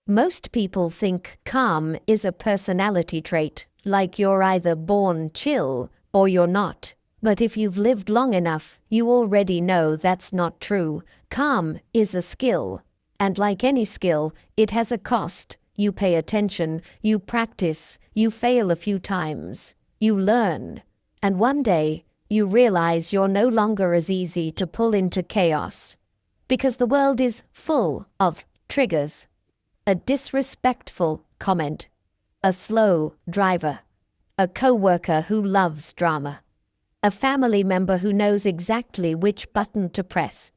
Most people think calm is a personality trait, like you're either born chill or you're not. But if you've lived long enough, you already know that's not true. Calm is a skill. And like any skill, it has a cost. You pay attention, you practice, you fail a few times, you learn. And one day, you realize you're no longer as easy to pull into chaos. Because the world is full of triggers. A disrespectful comment. A slow driver. A coworker who loves drama. A family member who knows exactly which button to press.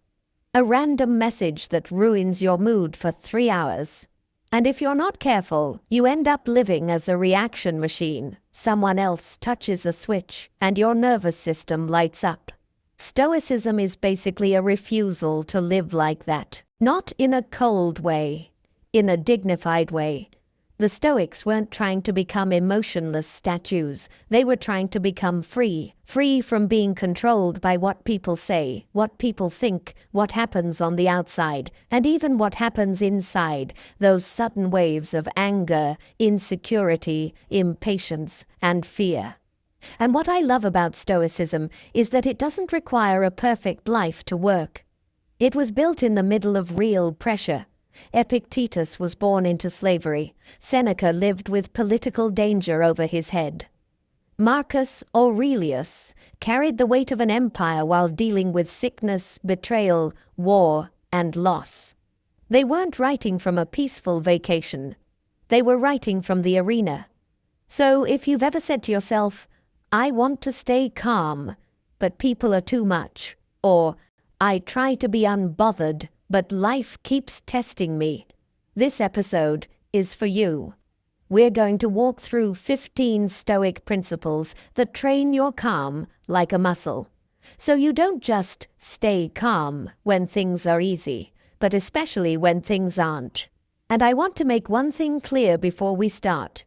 A random message that ruins your mood for 3 hours. And if you're not careful, you end up living as a reaction machine. Someone else touches a switch, and your nervous system lights up. Stoicism is basically a refusal to live like that. Not in a cold way, in a dignified way. The Stoics weren't trying to become emotionless statues. They were trying to become free. Free from being controlled by what people say, what people think, what happens on the outside, and even what happens inside, those sudden waves of anger, insecurity, impatience, and fear. And what I love about Stoicism is that it doesn't require a perfect life to work. It was built in the middle of real pressure. Epictetus was born into slavery. Seneca lived with political danger over his head. Marcus Aurelius carried the weight of an empire while dealing with sickness, betrayal, war, and loss. They weren't writing from a peaceful vacation. They were writing from the arena. So if you've ever said to yourself, I want to stay calm, but people are too much, or I try to be unbothered, but life keeps testing me, this episode is for you. We're going to walk through 15 Stoic principles that train your calm like a muscle. So you don't just stay calm when things are easy, but especially when things aren't. And I want to make one thing clear before we start.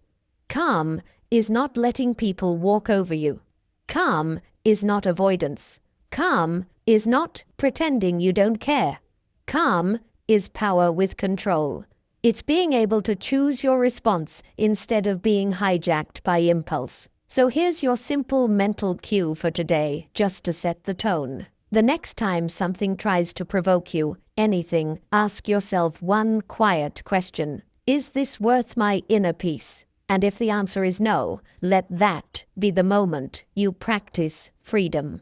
Calm is not letting people walk over you. Calm is not avoidance. Calm is not pretending you don't care. Calm is power with control. It's being able to choose your response instead of being hijacked by impulse. So here's your simple mental cue for today, just to set the tone. The next time something tries to provoke you, anything, ask yourself one quiet question. Is this worth my inner peace? And if the answer is no, let that be the moment you practice freedom.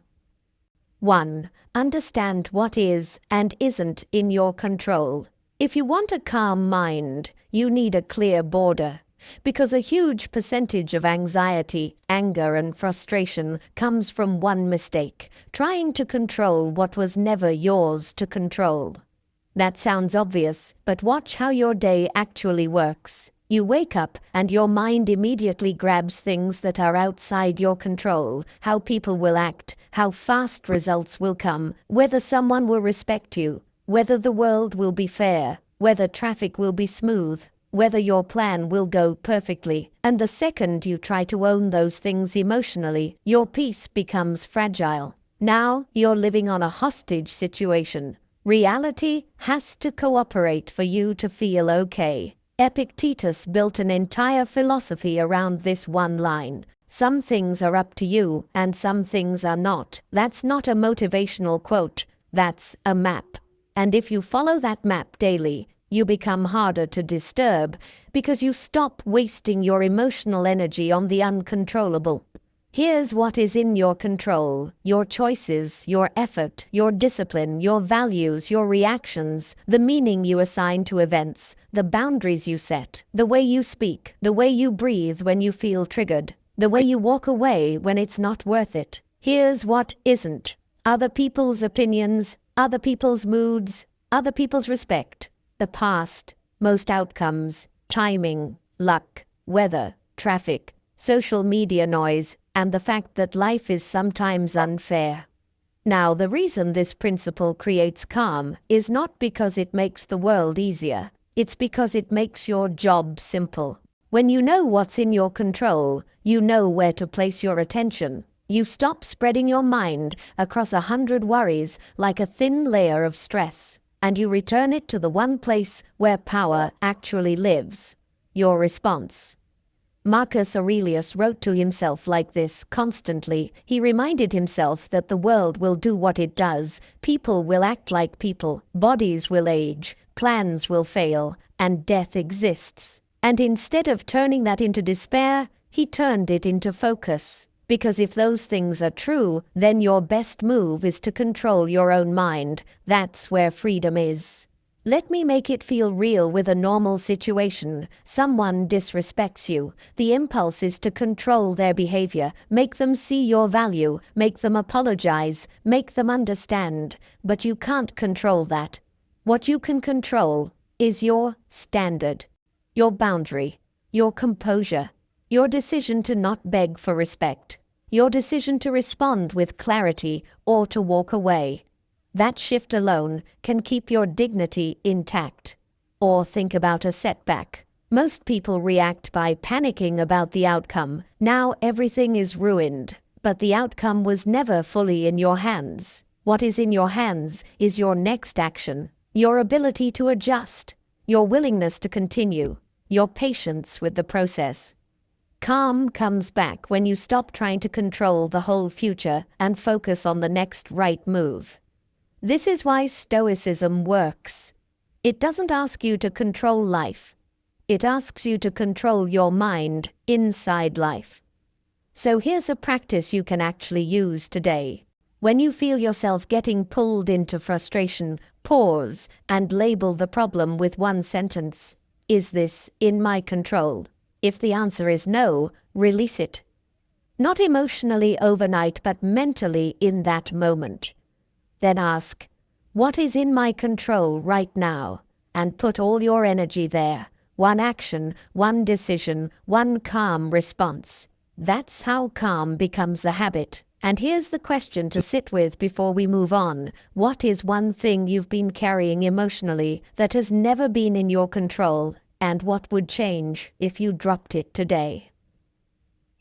1. Understand what is and isn't in your control. If you want a calm mind, you need a clear border. Because a huge percentage of anxiety, anger, and frustration comes from one mistake, trying to control what was never yours to control. That sounds obvious, but watch how your day actually works. You wake up and your mind immediately grabs things that are outside your control, how people will act, how fast results will come, whether someone will respect you, whether the world will be fair, whether traffic will be smooth, whether your plan will go perfectly. And the second you try to own those things emotionally, your peace becomes fragile. Now you're living on a hostage situation. Reality has to cooperate for you to feel okay. Epictetus built an entire philosophy around this one line. Some things are up to you, and some things are not. That's not a motivational quote. That's a map. And if you follow that map daily, you become harder to disturb because you stop wasting your emotional energy on the uncontrollable. Here's what is in your control: your choices, your effort, your discipline, your values, your reactions, the meaning you assign to events, the boundaries you set, the way you speak, the way you breathe when you feel triggered, the way you walk away when it's not worth it. Here's what isn't: other people's opinions, other people's moods, other people's respect, the past, most outcomes, timing, luck, weather, traffic, social media noise, and the fact that life is sometimes unfair. Now, the reason this principle creates calm is not because it makes the world easier. It's because it makes your job simple. When you know what's in your control, you know where to place your attention. You stop spreading your mind across 100 worries like a thin layer of stress. and you return it to the one place where power actually lives: your response. Marcus Aurelius wrote to himself like this constantly. He reminded himself that the world will do what it does, people will act like people, bodies will age, plans will fail, and death exists. And instead of turning that into despair, he turned it into focus. Because if those things are true, then your best move is to control your own mind. That's where freedom is. Let me make it feel real with a normal situation. Someone disrespects you. The impulse is to control their behavior, make them see your value, make them apologize, make them understand. But you can't control that. What you can control is your standard, your boundary, your composure, your decision to not beg for respect, your decision to respond with clarity or to walk away. That shift alone can keep your dignity intact. Or think about a setback. Most people react by panicking about the outcome. Now everything is ruined, but the outcome was never fully in your hands. What is in your hands is your next action, your ability to adjust, your willingness to continue, your patience with the process. Calm comes back when you stop trying to control the whole future and focus on the next right move. This is why Stoicism works. It doesn't ask you to control life. It asks you to control your mind inside life. So here's a practice you can actually use today. When you feel yourself getting pulled into frustration, pause and label the problem with one sentence. Is this in my control? If the answer is no, release it. Not emotionally overnight, but mentally in that moment. Then ask, what is in my control right now? And put all your energy there. One action, one decision, one calm response. That's how calm becomes a habit. And here's the question to sit with before we move on. What is one thing you've been carrying emotionally that has never been in your control? And what would change if you dropped it today?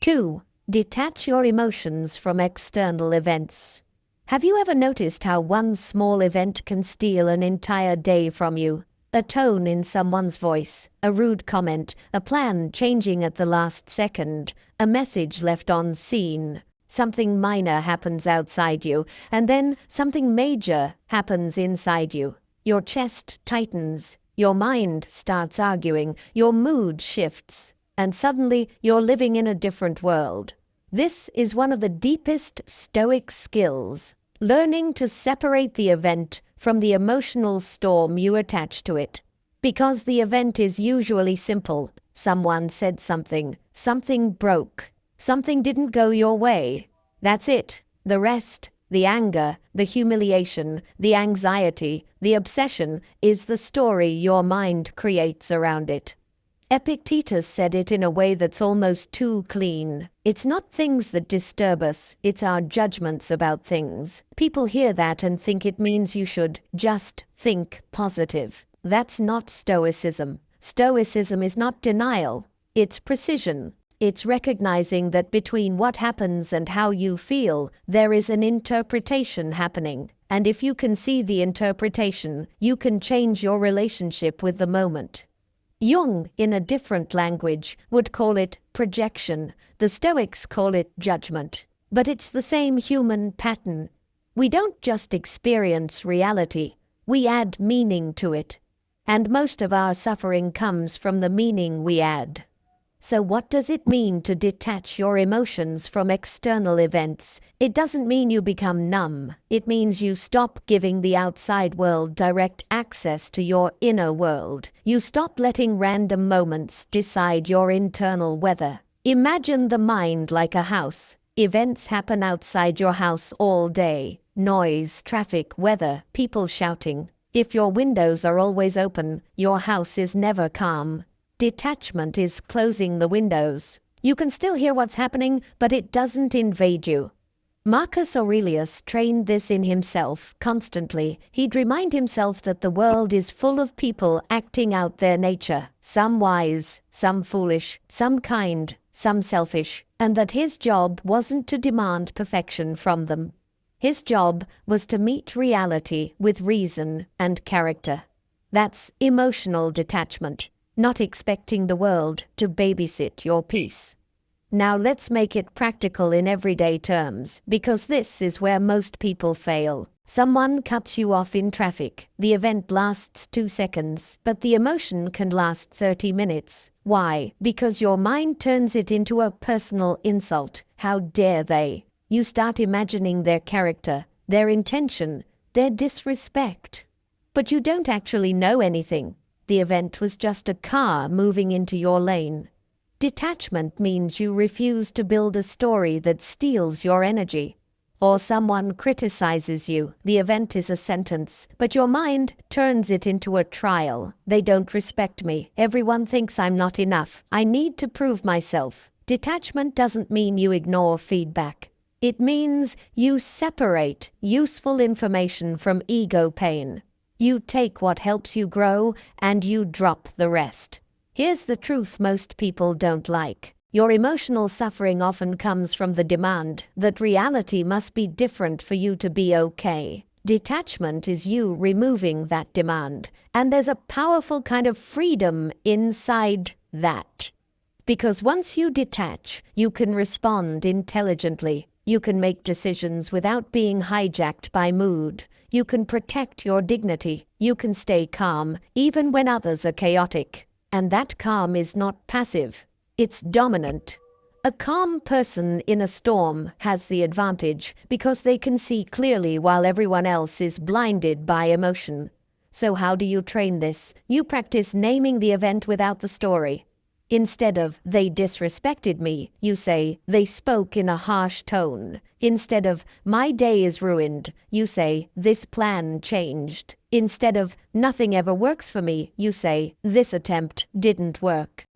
2. Detach your emotions from external events. Have you ever noticed how one small event can steal an entire day from you? A tone in someone's voice, a rude comment, a plan changing at the last second, a message left unseen. Something minor happens outside you, and then something major happens inside you. Your chest tightens, your mind starts arguing, your mood shifts, and suddenly you're living in a different world. This is one of the deepest Stoic skills, learning to separate the event from the emotional storm you attach to it. Because the event is usually simple. Someone said something, something broke, something didn't go your way. That's it. The rest, the anger, the humiliation, the anxiety, the obsession, is the story your mind creates around it. Epictetus said it in a way that's almost too clean. It's not things that disturb us, it's our judgments about things. People hear that and think it means you should just think positive. That's not Stoicism. Stoicism is not denial, it's precision. It's recognizing that between what happens and how you feel, there is an interpretation happening. And if you can see the interpretation, you can change your relationship with the moment. Jung, in a different language, would call it projection. The Stoics call it judgment. But it's the same human pattern. We don't just experience reality, we add meaning to it. And most of our suffering comes from the meaning we add. So what does it mean to detach your emotions from external events? It doesn't mean you become numb. It means you stop giving the outside world direct access to your inner world. You stop letting random moments decide your internal weather. Imagine the mind like a house. Events happen outside your house all day. Noise, traffic, weather, people shouting. If your windows are always open, your house is never calm. Detachment is closing the windows. You can still hear what's happening, but it doesn't invade you. Marcus Aurelius trained this in himself constantly. He'd remind himself that the world is full of people acting out their nature, some wise, some foolish, some kind, some selfish, and that his job wasn't to demand perfection from them. His job was to meet reality with reason and character. That's emotional detachment, not expecting the world to babysit your peace. Now let's make it practical in everyday terms, because this is where most people fail. Someone cuts you off in traffic. The event lasts 2 seconds, but the emotion can last 30 minutes. Why? Because your mind turns it into a personal insult. How dare they? You start imagining their character, their intention, their disrespect. But you don't actually know anything. The event was just a car moving into your lane. Detachment means you refuse to build a story that steals your energy. Or someone criticizes you. The event is a sentence, but your mind turns it into a trial. They don't respect me. Everyone thinks I'm not enough. I need to prove myself. Detachment doesn't mean you ignore feedback. It means you separate useful information from ego pain. You take what helps you grow and you drop the rest. Here's the truth most people don't like. Your emotional suffering often comes from the demand that reality must be different for you to be okay. Detachment is you removing that demand, and there's a powerful kind of freedom inside that. Because once you detach, you can respond intelligently. You can make decisions without being hijacked by mood. You can protect your dignity. You can stay calm, even when others are chaotic. And that calm is not passive. It's dominant. A calm person in a storm has the advantage because they can see clearly while everyone else is blinded by emotion. So how do you train this? You practice naming the event without the story. Instead of, they disrespected me, you say, they spoke in a harsh tone. Instead of, my day is ruined, you say, this plan changed. Instead of, nothing ever works for me, you say, this attempt didn't work.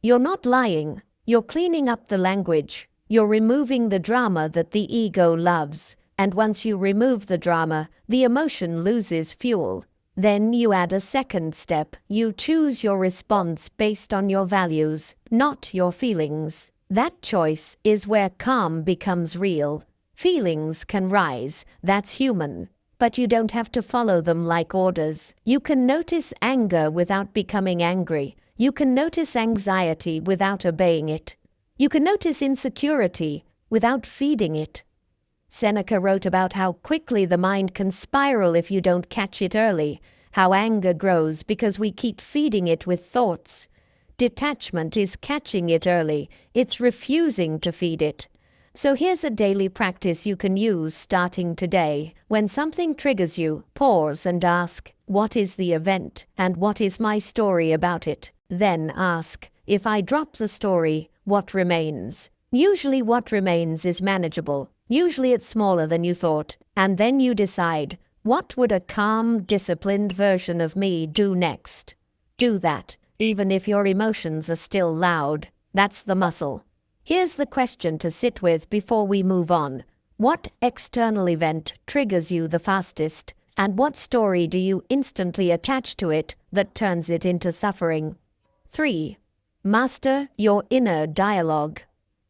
You're not lying. You're cleaning up the language. You're removing the drama that the ego loves. And once you remove the drama, the emotion loses fuel. Then you add a second step. You choose your response based on your values, not your feelings. That choice is where calm becomes real. Feelings can rise, that's human. But you don't have to follow them like orders. You can notice anger without becoming angry. You can notice anxiety without obeying it. You can notice insecurity without feeding it. Seneca wrote about how quickly the mind can spiral if you don't catch it early, how anger grows because we keep feeding it with thoughts. Detachment is catching it early, it's refusing to feed it. So here's a daily practice you can use starting today. When something triggers you, pause and ask, what is the event and what is my story about it? Then ask, if I drop the story, what remains? Usually what remains is manageable. Usually it's smaller than you thought. And then you decide, what would a calm, disciplined version of me do next? Do that, even if your emotions are still loud. That's the muscle. Here's the question to sit with before we move on. What external event triggers you the fastest? And what story do you instantly attach to it that turns it into suffering? 3. Master your inner dialogue.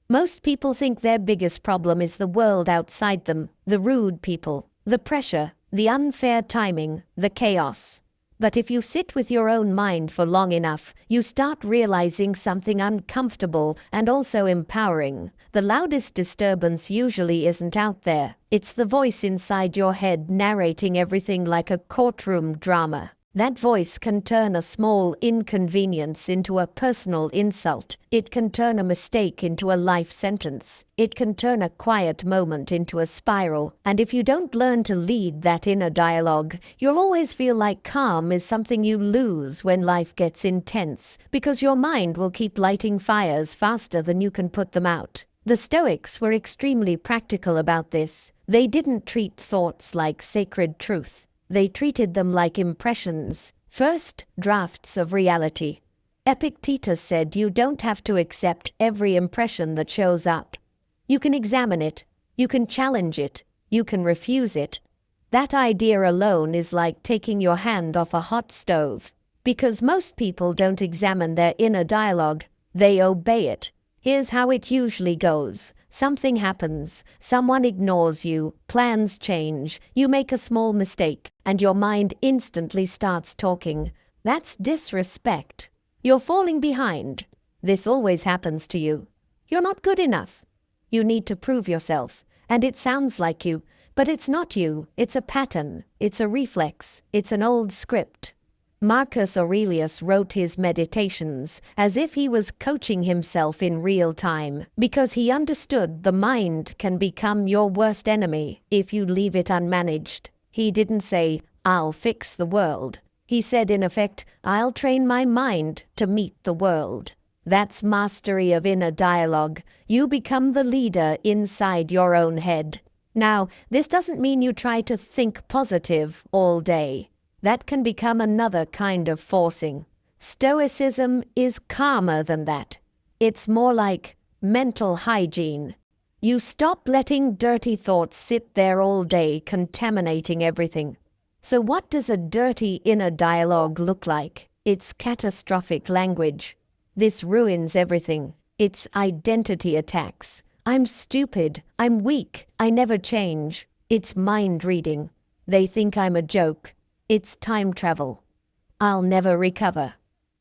Most people think their biggest problem is the world outside them, the rude people, the pressure, the unfair timing, the chaos. But if you sit with your own mind for long enough, you start realizing something uncomfortable and also empowering. The loudest disturbance usually isn't out there. It's the voice inside your head narrating everything like a courtroom drama. That voice can turn a small inconvenience into a personal insult. It can turn a mistake into a life sentence. It can turn a quiet moment into a spiral. And if you don't learn to lead that inner dialogue, you'll always feel like calm is something you lose when life gets intense, because your mind will keep lighting fires faster than you can put them out. The Stoics were extremely practical about this. They didn't treat thoughts like sacred truth. They treated them like impressions, first drafts of reality. Epictetus said you don't have to accept every impression that shows up. You can examine it, you can challenge it, you can refuse it. That idea alone is like taking your hand off a hot stove. Because most people don't examine their inner dialogue, they obey it. Here's how it usually goes. Something happens, someone ignores you, plans change, you make a small mistake, and your mind instantly starts talking. That's disrespect. You're falling behind. This always happens to you. You're not good enough. You need to prove yourself, and it sounds like you, but it's not you. It's a pattern. It's a reflex. It's an old script. Marcus Aurelius wrote his Meditations as if he was coaching himself in real time, because he understood the mind can become your worst enemy if you leave it unmanaged. He didn't say, "I'll fix the world." He said, in effect, "I'll train my mind to meet the world." That's mastery of inner dialogue. You become the leader inside your own head. Now, this doesn't mean you try to think positive all day. That can become another kind of forcing. Stoicism is calmer than that. It's more like mental hygiene. You stop letting dirty thoughts sit there all day, contaminating everything. So what does a dirty inner dialogue look like? It's catastrophic language. This ruins everything. It's identity attacks. I'm stupid. I'm weak. I never change. It's mind reading. They think I'm a joke. It's time travel. I'll never recover.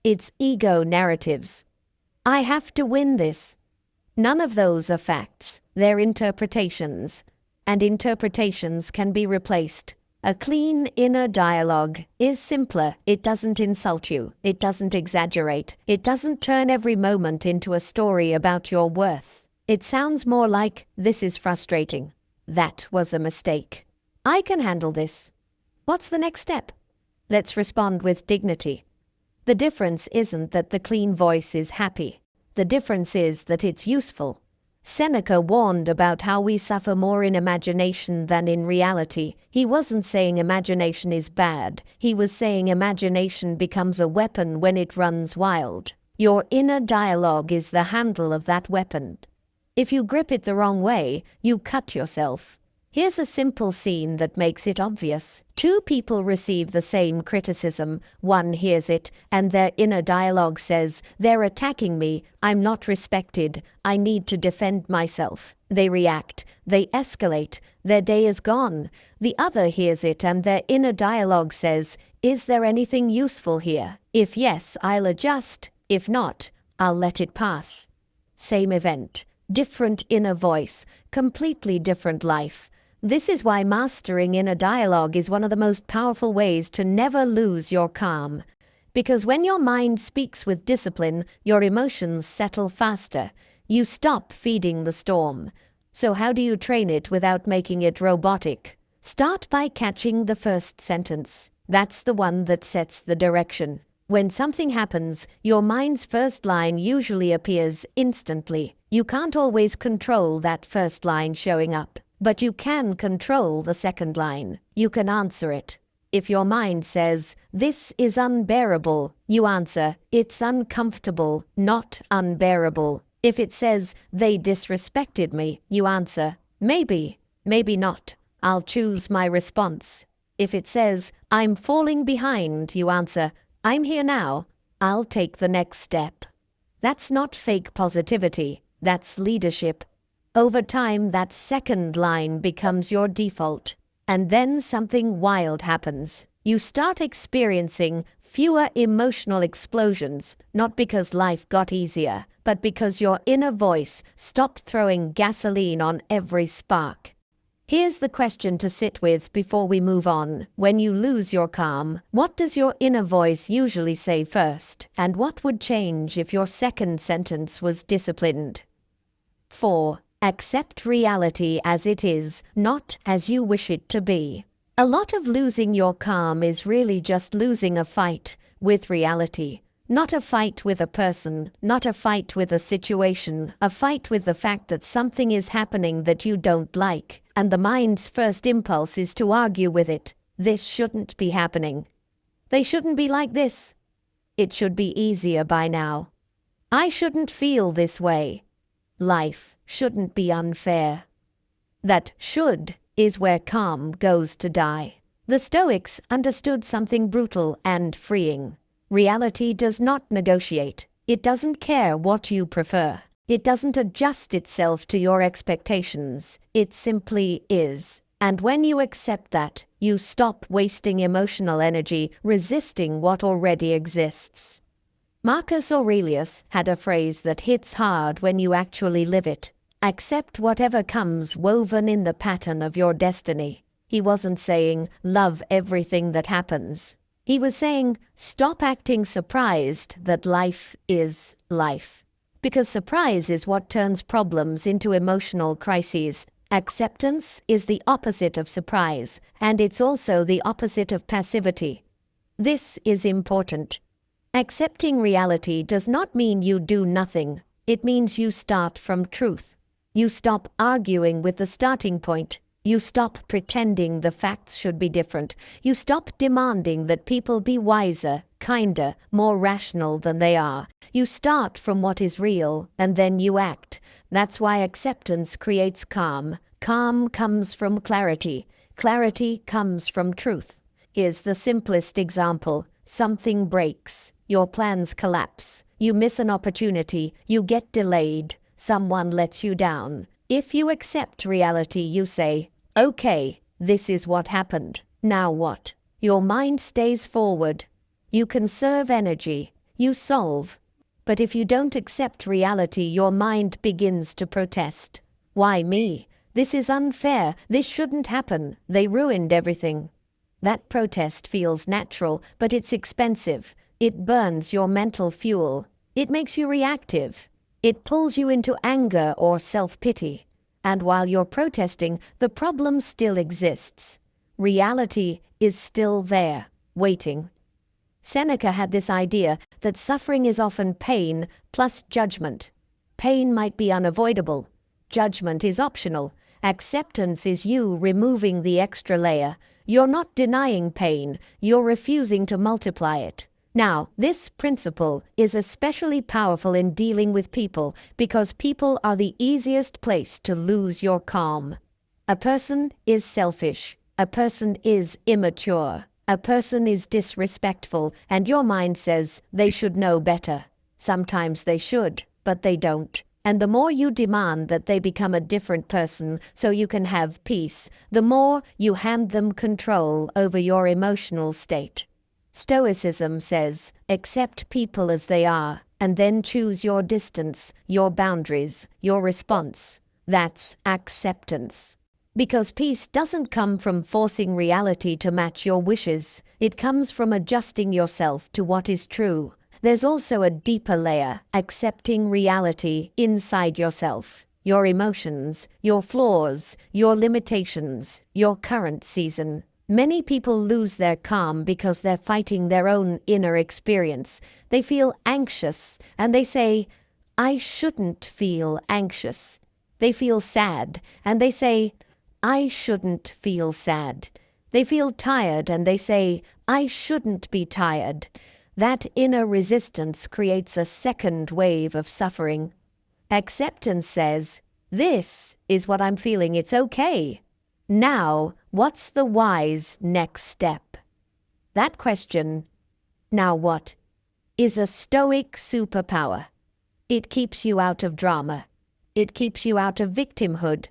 It's ego narratives. I have to win this. None of those are facts. They're interpretations. And interpretations can be replaced. A clean inner dialogue is simpler. It doesn't insult you. It doesn't exaggerate. It doesn't turn every moment into a story about your worth. It sounds more like, "This is frustrating. That was a mistake. I can handle this. What's the next step?" Let's respond with dignity. The difference isn't that the clean voice is happy. The difference is that it's useful. Seneca warned about how we suffer more in imagination than in reality. He wasn't saying imagination is bad. He was saying imagination becomes a weapon when it runs wild. Your inner dialogue is the handle of that weapon. If you grip it the wrong way, you cut yourself. Here's a simple scene that makes it obvious. Two people receive the same criticism. One hears it, and their inner dialogue says, "They're attacking me. I'm not respected. I need to defend myself." They react. They escalate. Their day is gone. The other hears it, and their inner dialogue says, "Is there anything useful here? If yes, I'll adjust. If not, I'll let it pass." Same event. Different inner voice. Completely different life. This is why mastering inner dialogue is one of the most powerful ways to never lose your calm. Because when your mind speaks with discipline, your emotions settle faster. You stop feeding the storm. So how do you train it without making it robotic? Start by catching the first sentence. That's the one that sets the direction. When something happens, your mind's first line usually appears instantly. You can't always control that first line showing up. But you can control the second line. You can answer it. If your mind says, "This is unbearable," you answer, "It's uncomfortable, not unbearable." If it says, "They disrespected me," you answer, "Maybe, maybe not. I'll choose my response." If it says, "I'm falling behind," you answer, "I'm here now. I'll take the next step." That's not fake positivity. That's leadership. Over time, that second line becomes your default. And then something wild happens. You start experiencing fewer emotional explosions, not because life got easier, but because your inner voice stopped throwing gasoline on every spark. Here's the question to sit with before we move on. When you lose your calm, what does your inner voice usually say first? And what would change if your second sentence was disciplined? 4. Accept reality as it is, not as you wish it to be. A lot of losing your calm is really just losing a fight with reality. Not a fight with a person, not a fight with a situation, a fight with the fact that something is happening that you don't like, and the mind's first impulse is to argue with it. This shouldn't be happening. They shouldn't be like this. It should be easier by now. I shouldn't feel this way. Life shouldn't be unfair. That should is where calm goes to die. The Stoics understood something brutal and freeing. Reality does not negotiate. It doesn't care what you prefer. It doesn't adjust itself to your expectations. It simply is. And when you accept that, you stop wasting emotional energy resisting what already exists. Marcus Aurelius had a phrase that hits hard when you actually live it. Accept whatever comes woven in the pattern of your destiny. He wasn't saying, love everything that happens. He was saying, stop acting surprised that life is life. Because surprise is what turns problems into emotional crises. Acceptance is the opposite of surprise, and it's also the opposite of passivity. This is important. Accepting reality does not mean you do nothing. It means you start from truth. You stop arguing with the starting point. You stop pretending the facts should be different. You stop demanding that people be wiser, kinder, more rational than they are. You start from what is real, and then you act. That's why acceptance creates calm. Calm comes from clarity. Clarity comes from truth. Here's the simplest example. Something breaks. Your plans collapse. You miss an opportunity. You get delayed. Someone lets you down. If you accept reality, you say, okay, this is what happened. Now what? Your mind stays forward. You conserve energy. You solve. But if you don't accept reality, your mind begins to protest. Why me? This is unfair. This shouldn't happen. They ruined everything. That protest feels natural, but it's expensive. It burns your mental fuel. It makes you reactive. It pulls you into anger or self-pity. And while you're protesting, the problem still exists. Reality is still there, waiting. Seneca had this idea that suffering is often pain plus judgment. Pain might be unavoidable. Judgment is optional. Acceptance is you removing the extra layer. You're not denying pain. You're refusing to multiply it. Now, this principle is especially powerful in dealing with people because people are the easiest place to lose your calm. A person is selfish. A person is immature. A person is disrespectful, and your mind says they should know better. Sometimes they should, but they don't. And the more you demand that they become a different person so you can have peace, the more you hand them control over your emotional state. Stoicism says, accept people as they are, and then choose your distance, your boundaries, your response. That's acceptance. Because peace doesn't come from forcing reality to match your wishes. It comes from adjusting yourself to what is true. There's also a deeper layer, accepting reality inside yourself. Your emotions, your flaws, your limitations, your current season. Many people lose their calm because they're fighting their own inner experience. They feel anxious, and they say, I shouldn't feel anxious. They feel sad, and they say, I shouldn't feel sad. They feel tired, and they say, I shouldn't be tired. That inner resistance creates a second wave of suffering. Acceptance says, this is what I'm feeling, it's okay. Now, what's the wise next step? That question, now what, is a Stoic superpower. It keeps you out of drama. It keeps you out of victimhood.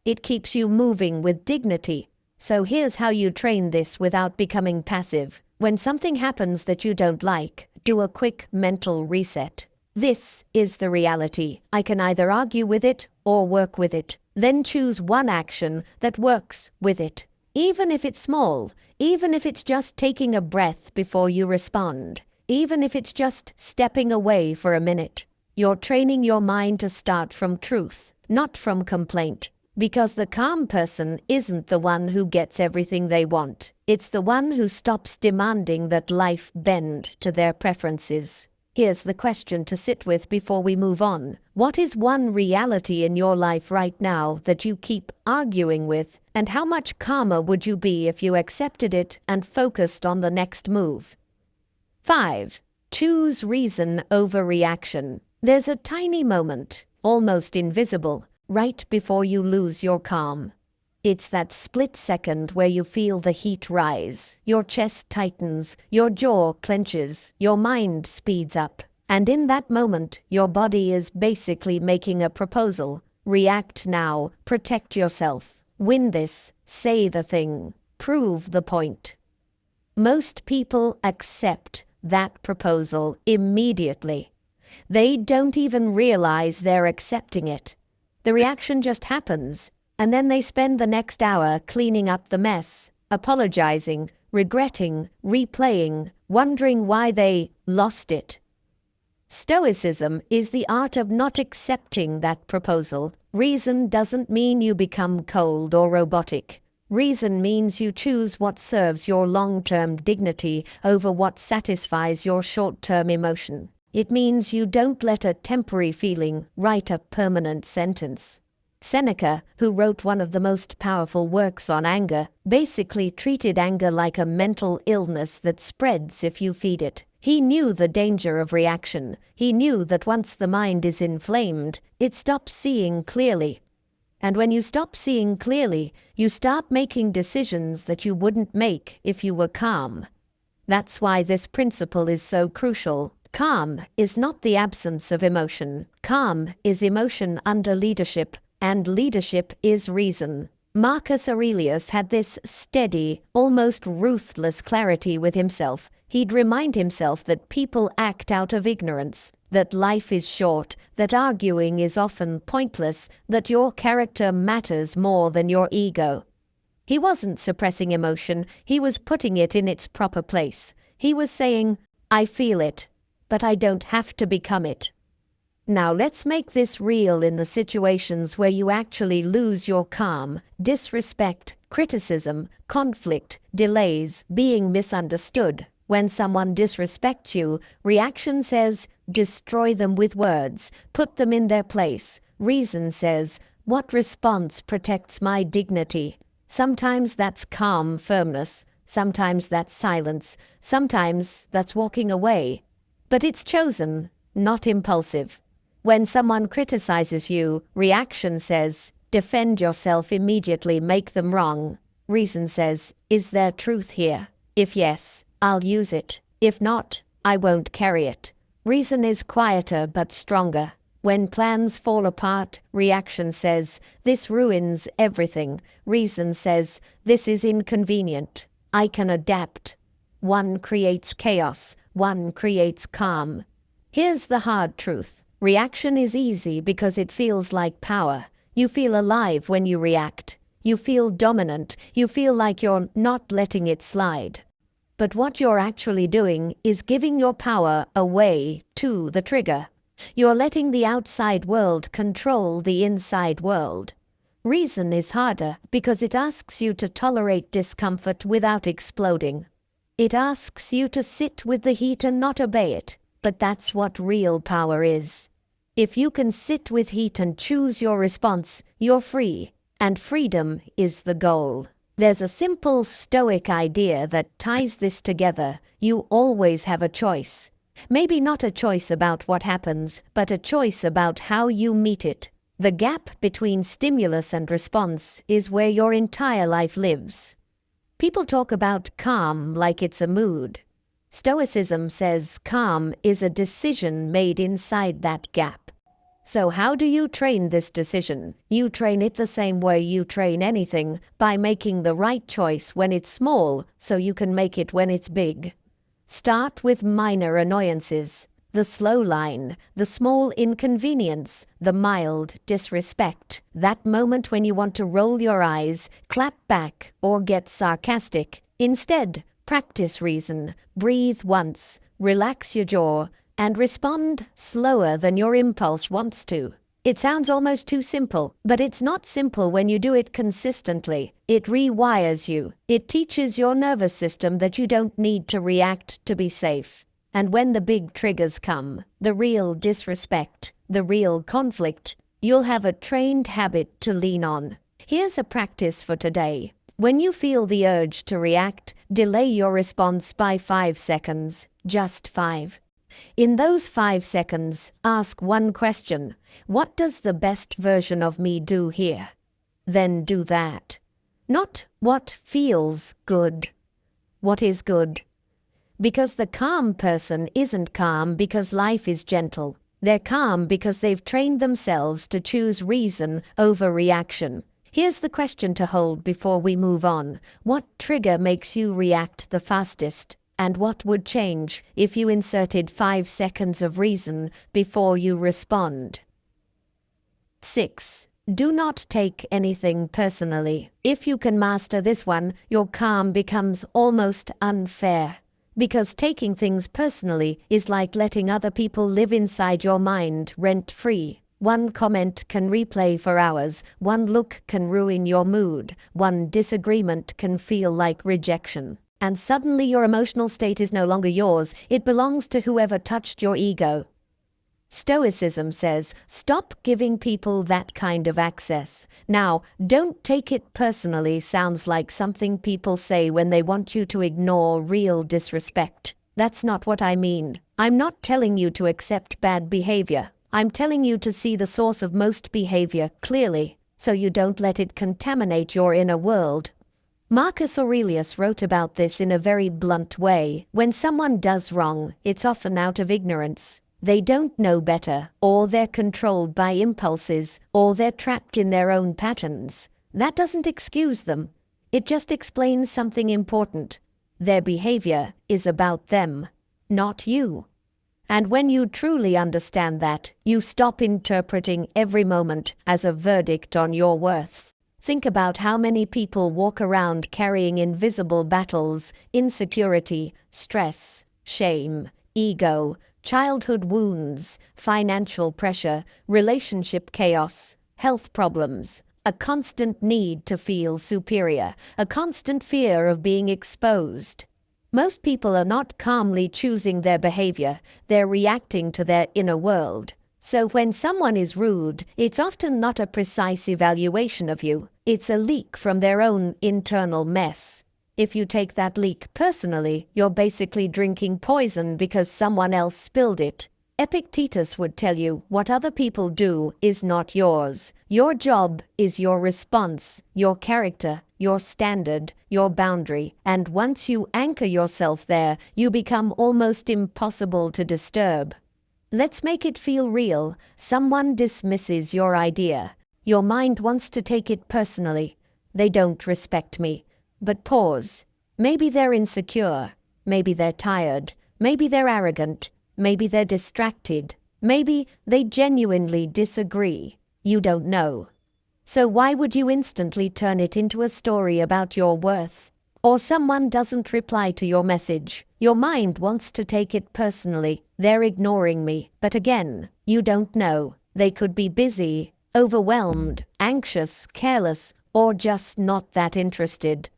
It keeps you moving with dignity. So here's how you train this without becoming passive. When something happens that you don't like, do a quick mental reset. This is the reality. I can either argue with it or work with it. Then choose one action that works with it. Even if it's small, even if it's just taking a breath before you respond, even if it's just stepping away for a minute. You're training your mind to start from truth, not from complaint. Because the calm person isn't the one who gets everything they want. It's the one who stops demanding that life bend to their preferences. Here's the question to sit with before we move on. What is one reality in your life right now that you keep arguing with? And how much calmer would you be if you accepted it and focused on the next move? 5. Choose reason over reaction. There's a tiny moment, almost invisible, right before you lose your calm. It's that split second where you feel the heat rise, your chest tightens, your jaw clenches, your mind speeds up. And in that moment, your body is basically making a proposal. React now, protect yourself, win this, say the thing, prove the point. Most people accept that proposal immediately. They don't even realize they're accepting it. The reaction just happens, and then they spend the next hour cleaning up the mess, apologizing, regretting, replaying, wondering why they lost it. Stoicism is the art of not accepting that proposal. Reason doesn't mean you become cold or robotic. Reason means you choose what serves your long-term dignity over what satisfies your short-term emotion. It means you don't let a temporary feeling write a permanent sentence. Seneca, who wrote one of the most powerful works on anger, basically treated anger like a mental illness that spreads if you feed it. He knew the danger of reaction. He knew that once the mind is inflamed, it stops seeing clearly. And when you stop seeing clearly, you start making decisions that you wouldn't make if you were calm. That's why this principle is so crucial. Calm is not the absence of emotion. Calm is emotion under leadership, and leadership is reason. Marcus Aurelius had this steady, almost ruthless clarity with himself. He'd remind himself that people act out of ignorance, that life is short, that arguing is often pointless, that your character matters more than your ego. He wasn't suppressing emotion, he was putting it in its proper place. He was saying, I feel it, but I don't have to become it. Now let's make this real in the situations where you actually lose your calm. Disrespect, criticism, conflict, delays, being misunderstood. When someone disrespects you, reaction says, destroy them with words, put them in their place. Reason says, what response protects my dignity? Sometimes that's calm firmness, sometimes that's silence, sometimes that's walking away. But it's chosen, not impulsive. When someone criticizes you, reaction says, defend yourself immediately, make them wrong. Reason says, is there truth here? If yes, I'll use it. If not, I won't carry it. Reason is quieter but stronger. When plans fall apart, reaction says, this ruins everything. Reason says, this is inconvenient. I can adapt. One creates chaos, one creates calm. Here's the hard truth. Reaction is easy because it feels like power. You feel alive when you react. You feel dominant. You feel like you're not letting it slide. But what you're actually doing is giving your power away to the trigger. You're letting the outside world control the inside world. Reason is harder because it asks you to tolerate discomfort without exploding. It asks you to sit with the heat and not obey it. But that's what real power is. If you can sit with heat and choose your response, you're free. And freedom is the goal. There's a simple Stoic idea that ties this together. You always have a choice. Maybe not a choice about what happens, but a choice about how you meet it. The gap between stimulus and response is where your entire life lives. People talk about calm like it's a mood. Stoicism says calm is a decision made inside that gap. So how do you train this decision? You train it the same way you train anything, by making the right choice when it's small so you can make it when it's big. Start with minor annoyances, the slow line, the small inconvenience, the mild disrespect, that moment when you want to roll your eyes, clap back, or get sarcastic. Instead, practice reason, breathe once, relax your jaw, and respond slower than your impulse wants to. It sounds almost too simple, but it's not simple when you do it consistently. It rewires you. It teaches your nervous system that you don't need to react to be safe. And when the big triggers come, the real disrespect, the real conflict, you'll have a trained habit to lean on. Here's a practice for today. When you feel the urge to react, delay your response by 5 seconds. Just 5. In those 5 seconds, ask one question. What does the best version of me do here? Then do that. Not what feels good. What is good? Because the calm person isn't calm because life is gentle. They're calm because they've trained themselves to choose reason over reaction. Here's the question to hold before we move on. What trigger makes you react the fastest? And what would change if you inserted 5 seconds of reason before you respond? 6. Do not take anything personally. If you can master this one, your calm becomes almost unfair. Because taking things personally is like letting other people live inside your mind rent-free. One comment can replay for hours, one look can ruin your mood, one disagreement can feel like rejection. And suddenly your emotional state is no longer yours, it belongs to whoever touched your ego. Stoicism says, stop giving people that kind of access. Now, don't take it personally sounds like something people say when they want you to ignore real disrespect. That's not what I mean. I'm not telling you to accept bad behavior. I'm telling you to see the source of most behavior clearly, so you don't let it contaminate your inner world. Marcus Aurelius wrote about this in a very blunt way. When someone does wrong, it's often out of ignorance. They don't know better, or they're controlled by impulses, or they're trapped in their own patterns. That doesn't excuse them. It just explains something important. Their behavior is about them, not you. And when you truly understand that, you stop interpreting every moment as a verdict on your worth. Think about how many people walk around carrying invisible battles, insecurity, stress, shame, ego, childhood wounds, financial pressure, relationship chaos, health problems, a constant need to feel superior, a constant fear of being exposed. Most people are not calmly choosing their behavior, they're reacting to their inner world. So when someone is rude, it's often not a precise evaluation of you, it's a leak from their own internal mess. If you take that leak personally, you're basically drinking poison because someone else spilled it. Epictetus would tell you what other people do is not yours. Your job is your response, your character, your standard, your boundary, and once you anchor yourself there, you become almost impossible to disturb. Let's make it feel real. Someone dismisses your idea. Your mind wants to take it personally. They don't respect me. But pause. Maybe they're insecure. Maybe they're tired. Maybe they're arrogant. Maybe they're distracted. Maybe they genuinely disagree. You don't know. So why would you instantly turn it into a story about your worth? Or someone doesn't reply to your message. Your mind wants to take it personally. They're ignoring me. But again, you don't know. They could be busy, overwhelmed, anxious, careless, or just not that interested.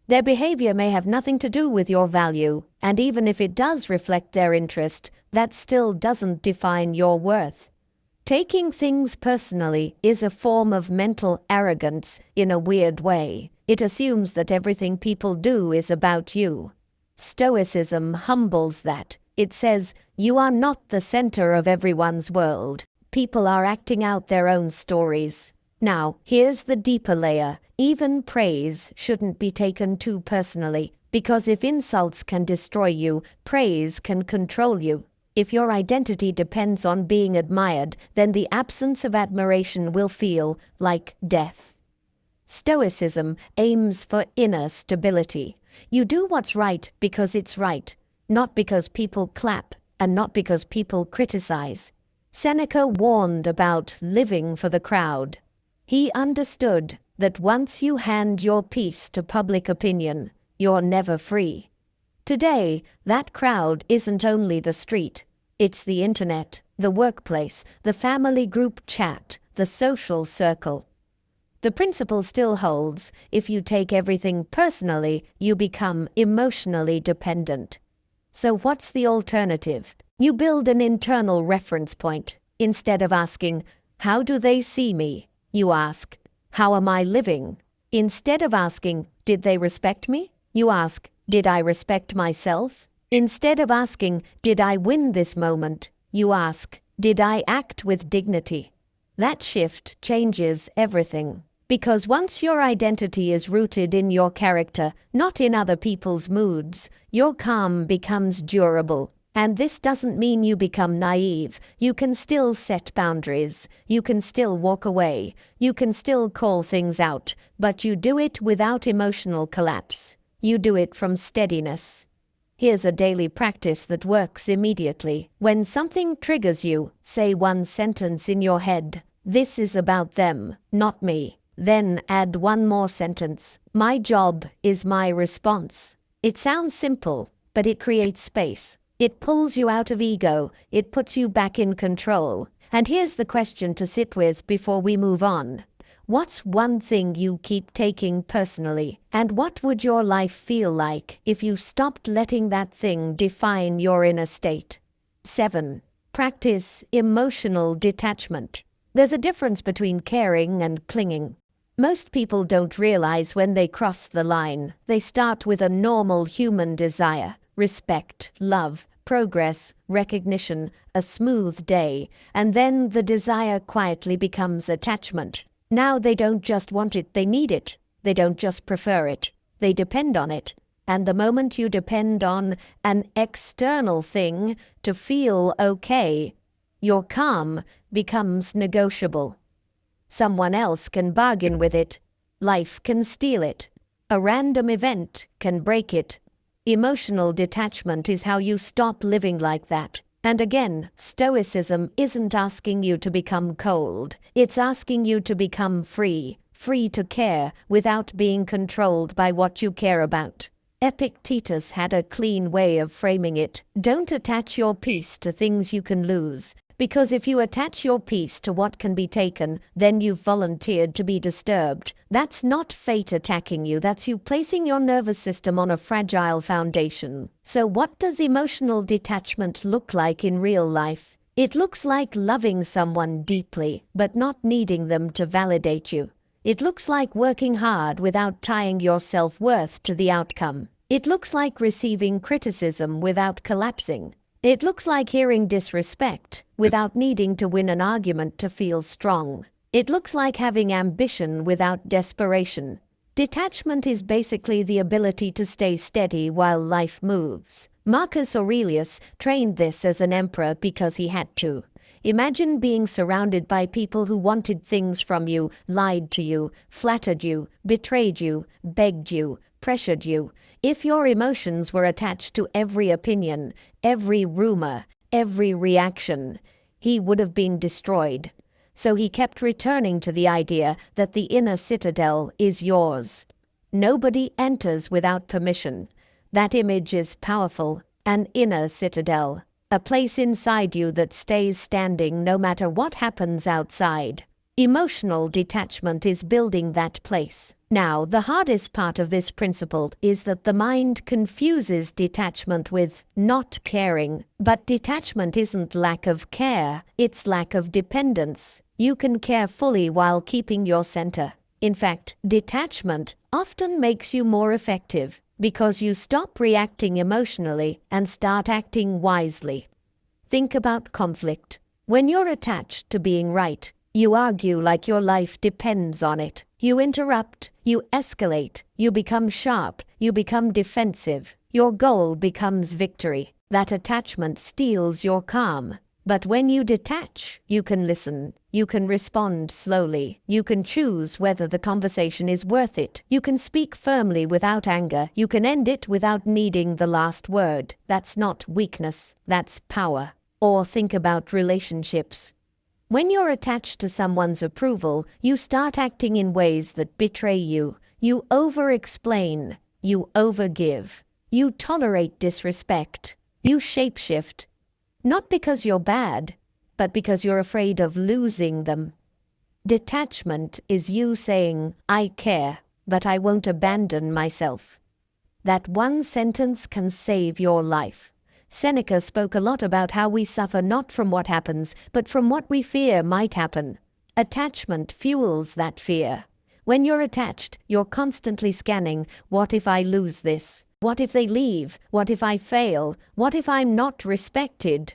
Their behavior may have nothing to do with your value, and even if it does reflect their interest, that still doesn't define your worth. Taking things personally is a form of mental arrogance in a weird way. It assumes that everything people do is about you. Stoicism humbles that. It says, you are not the center of everyone's world. People are acting out their own stories. Now, here's the deeper layer. Even praise shouldn't be taken too personally, because if insults can destroy you, praise can control you. If your identity depends on being admired, then the absence of admiration will feel like death. Stoicism aims for inner stability. You do what's right because it's right, not because people clap, and not because people criticize. Seneca warned about living for the crowd. He understood that once you hand your peace to public opinion, you're never free. Today, that crowd isn't only the street, it's the internet, the workplace, the family group chat, the social circle. The principle still holds. If you take everything personally, you become emotionally dependent. So what's the alternative? You build an internal reference point. Instead of asking, how do they see me? You ask, how am I living? Instead of asking, did they respect me? You ask, did I respect myself? Instead of asking, did I win this moment? You ask, did I act with dignity? That shift changes everything. Because once your identity is rooted in your character, not in other people's moods, your calm becomes durable. And this doesn't mean you become naive. You can still set boundaries. You can still walk away. You can still call things out. But you do it without emotional collapse. You do it from steadiness. Here's a daily practice that works immediately. When something triggers you, say one sentence in your head. This is about them, not me. Then add one more sentence. My job is my response. It sounds simple, but it creates space. It pulls you out of ego. It puts you back in control. And here's the question to sit with before we move on. What's one thing you keep taking personally? And what would your life feel like if you stopped letting that thing define your inner state? 7. Practice emotional detachment. There's a difference between caring and clinging. Most people don't realize when they cross the line. They start with a normal human desire, respect, love, progress, recognition, a smooth day, and then the desire quietly becomes attachment. Now they don't just want it, they need it. They don't just prefer it, they depend on it. And the moment you depend on an external thing to feel okay, your calm becomes negotiable. Someone else can bargain with it. Life can steal it. A random event can break it. Emotional detachment is how you stop living like that. And again, Stoicism isn't asking you to become cold. It's asking you to become free to care without being controlled by what you care about. Epictetus had a clean way of framing it. Don't attach your peace to things you can lose. Because if you attach your peace to what can be taken, then you've volunteered to be disturbed. That's not fate attacking you, that's you placing your nervous system on a fragile foundation. So what does emotional detachment look like in real life? It looks like loving someone deeply, but not needing them to validate you. It looks like working hard without tying your self-worth to the outcome. It looks like receiving criticism without collapsing. It looks like hearing disrespect without needing to win an argument to feel strong. It looks like having ambition without desperation. Detachment is basically the ability to stay steady while life moves. Marcus Aurelius trained this as an emperor because he had to. Imagine being surrounded by people who wanted things from you, lied to you, flattered you, betrayed you, begged you, pressured you. If your emotions were attached to every opinion, every rumor, every reaction, he would have been destroyed. So he kept returning to the idea that the inner citadel is yours. Nobody enters without permission. That image is powerful. An inner citadel. A place inside you that stays standing no matter what happens outside. Emotional detachment is building that place. Now, the hardest part of this principle is that the mind confuses detachment with not caring. But detachment isn't lack of care, it's lack of dependence. You can care fully while keeping your center. In fact, detachment often makes you more effective because you stop reacting emotionally and start acting wisely. Think about conflict. When you're attached to being right, you argue like your life depends on it. You interrupt, you escalate, you become sharp, you become defensive. Your goal becomes victory. That attachment steals your calm. But when you detach, you can listen. You can respond slowly. You can choose whether the conversation is worth it. You can speak firmly without anger. You can end it without needing the last word. That's not weakness, that's power. Or think about relationships. When you're attached to someone's approval, you start acting in ways that betray you. You over-explain. You overgive. You tolerate disrespect. You shapeshift. Not because you're bad, but because you're afraid of losing them. Detachment is you saying, I care, but I won't abandon myself. That one sentence can save your life. Seneca spoke a lot about how we suffer not from what happens, but from what we fear might happen. Attachment fuels that fear. When you're attached, you're constantly scanning, what if I lose this? What if they leave? What if I fail? What if I'm not respected?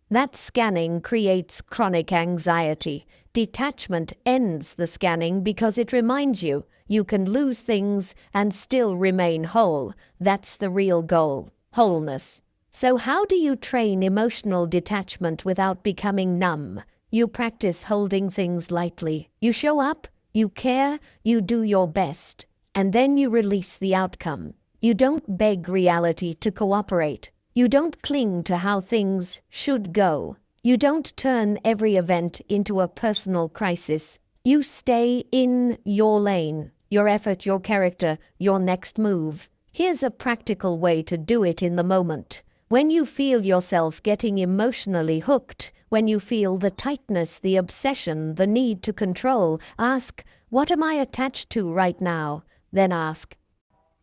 That scanning creates chronic anxiety. Detachment ends the scanning because it reminds you you can lose things and still remain whole. That's the real goal, wholeness. So how do you train emotional detachment without becoming numb? You practice holding things lightly. You show up, you care, you do your best, and then you release the outcome. You don't beg reality to cooperate. You don't cling to how things should go. You don't turn every event into a personal crisis. You stay in your lane, your effort, your character, your next move. Here's a practical way to do it in the moment. When you feel yourself getting emotionally hooked, when you feel the tightness, the obsession, the need to control, ask, what am I attached to right now? Then ask,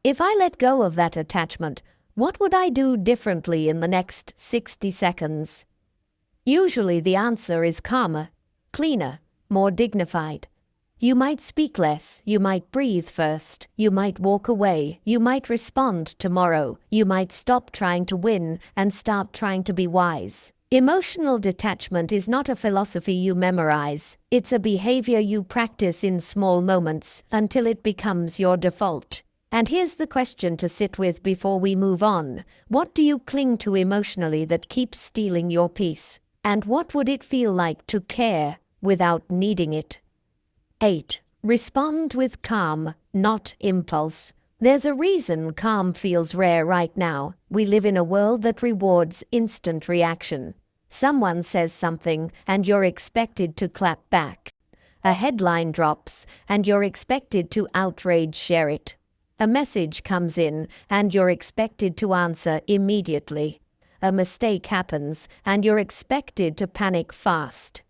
if I let go of that attachment, what would I do differently in the next 60 seconds? Usually the answer is calmer, cleaner, more dignified. You might speak less, you might breathe first, you might walk away, you might respond tomorrow, you might stop trying to win and start trying to be wise. Emotional detachment is not a philosophy you memorize. It's a behavior you practice in small moments until it becomes your default. And here's the question to sit with before we move on. What do you cling to emotionally that keeps stealing your peace? And what would it feel like to care without needing it? 8. Respond with calm, not impulse. There's a reason calm feels rare right now. We live in a world that rewards instant reaction. Someone says something and you're expected to clap back. A headline drops and you're expected to outrage share it. A message comes in and you're expected to answer immediately. A mistake happens and you're expected to panic fast.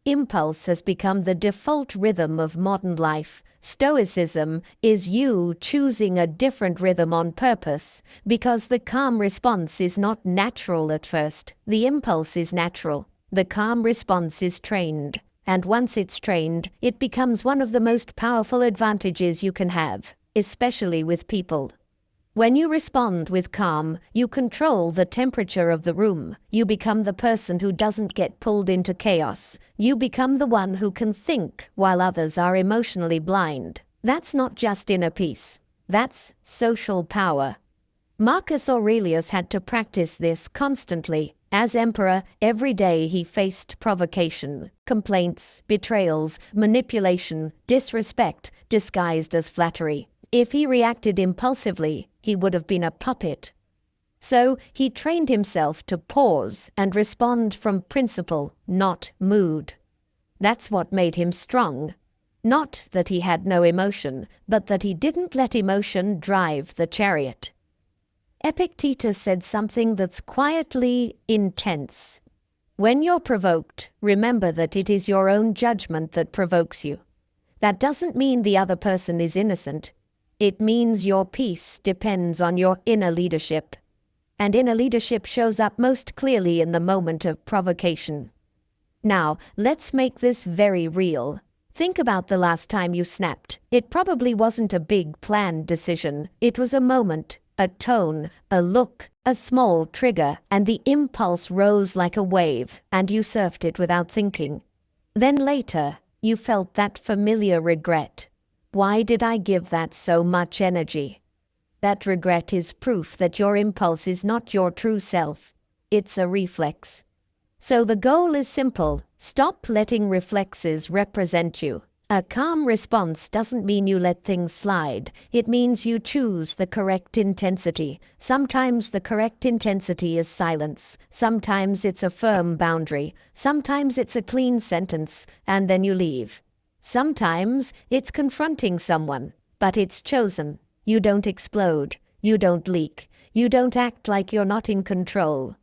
Impulse has become the default rhythm of modern life. Stoicism is you choosing a different rhythm on purpose, because the calm response is not natural at first. The impulse is natural. The calm response is trained. And once it's trained, it becomes one of the most powerful advantages you can have, especially with people. When you respond with calm, you control the temperature of the room. You become the person who doesn't get pulled into chaos. You become the one who can think while others are emotionally blind. That's not just inner peace. That's social power. Marcus Aurelius had to practice this constantly. As emperor, every day he faced provocation, complaints, betrayals, manipulation, disrespect, disguised as flattery. If he reacted impulsively, he would have been a puppet. So he trained himself to pause and respond from principle, not mood. That's what made him strong. Not that he had no emotion, but that he didn't let emotion drive the chariot. Epictetus said something that's quietly intense. When you're provoked, remember that it is your own judgment that provokes you. That doesn't mean the other person is innocent. It means your peace depends on your inner leadership. And inner leadership shows up most clearly in the moment of provocation. Now, let's make this very real. Think about the last time you snapped. It probably wasn't a big planned decision. It was a moment, a tone, a look, a small trigger, and the impulse rose like a wave, and you surfed it without thinking. Then later, you felt that familiar regret. Why did I give that so much energy? That regret is proof that your impulse is not your true self. It's a reflex. So the goal is simple. Stop letting reflexes represent you. A calm response doesn't mean you let things slide. It means you choose the correct intensity. Sometimes the correct intensity is silence. Sometimes it's a firm boundary. Sometimes it's a clean sentence, and then you leave. Sometimes it's confronting someone, but it's chosen. You don't explode. You don't leak. You don't act like you're not in control.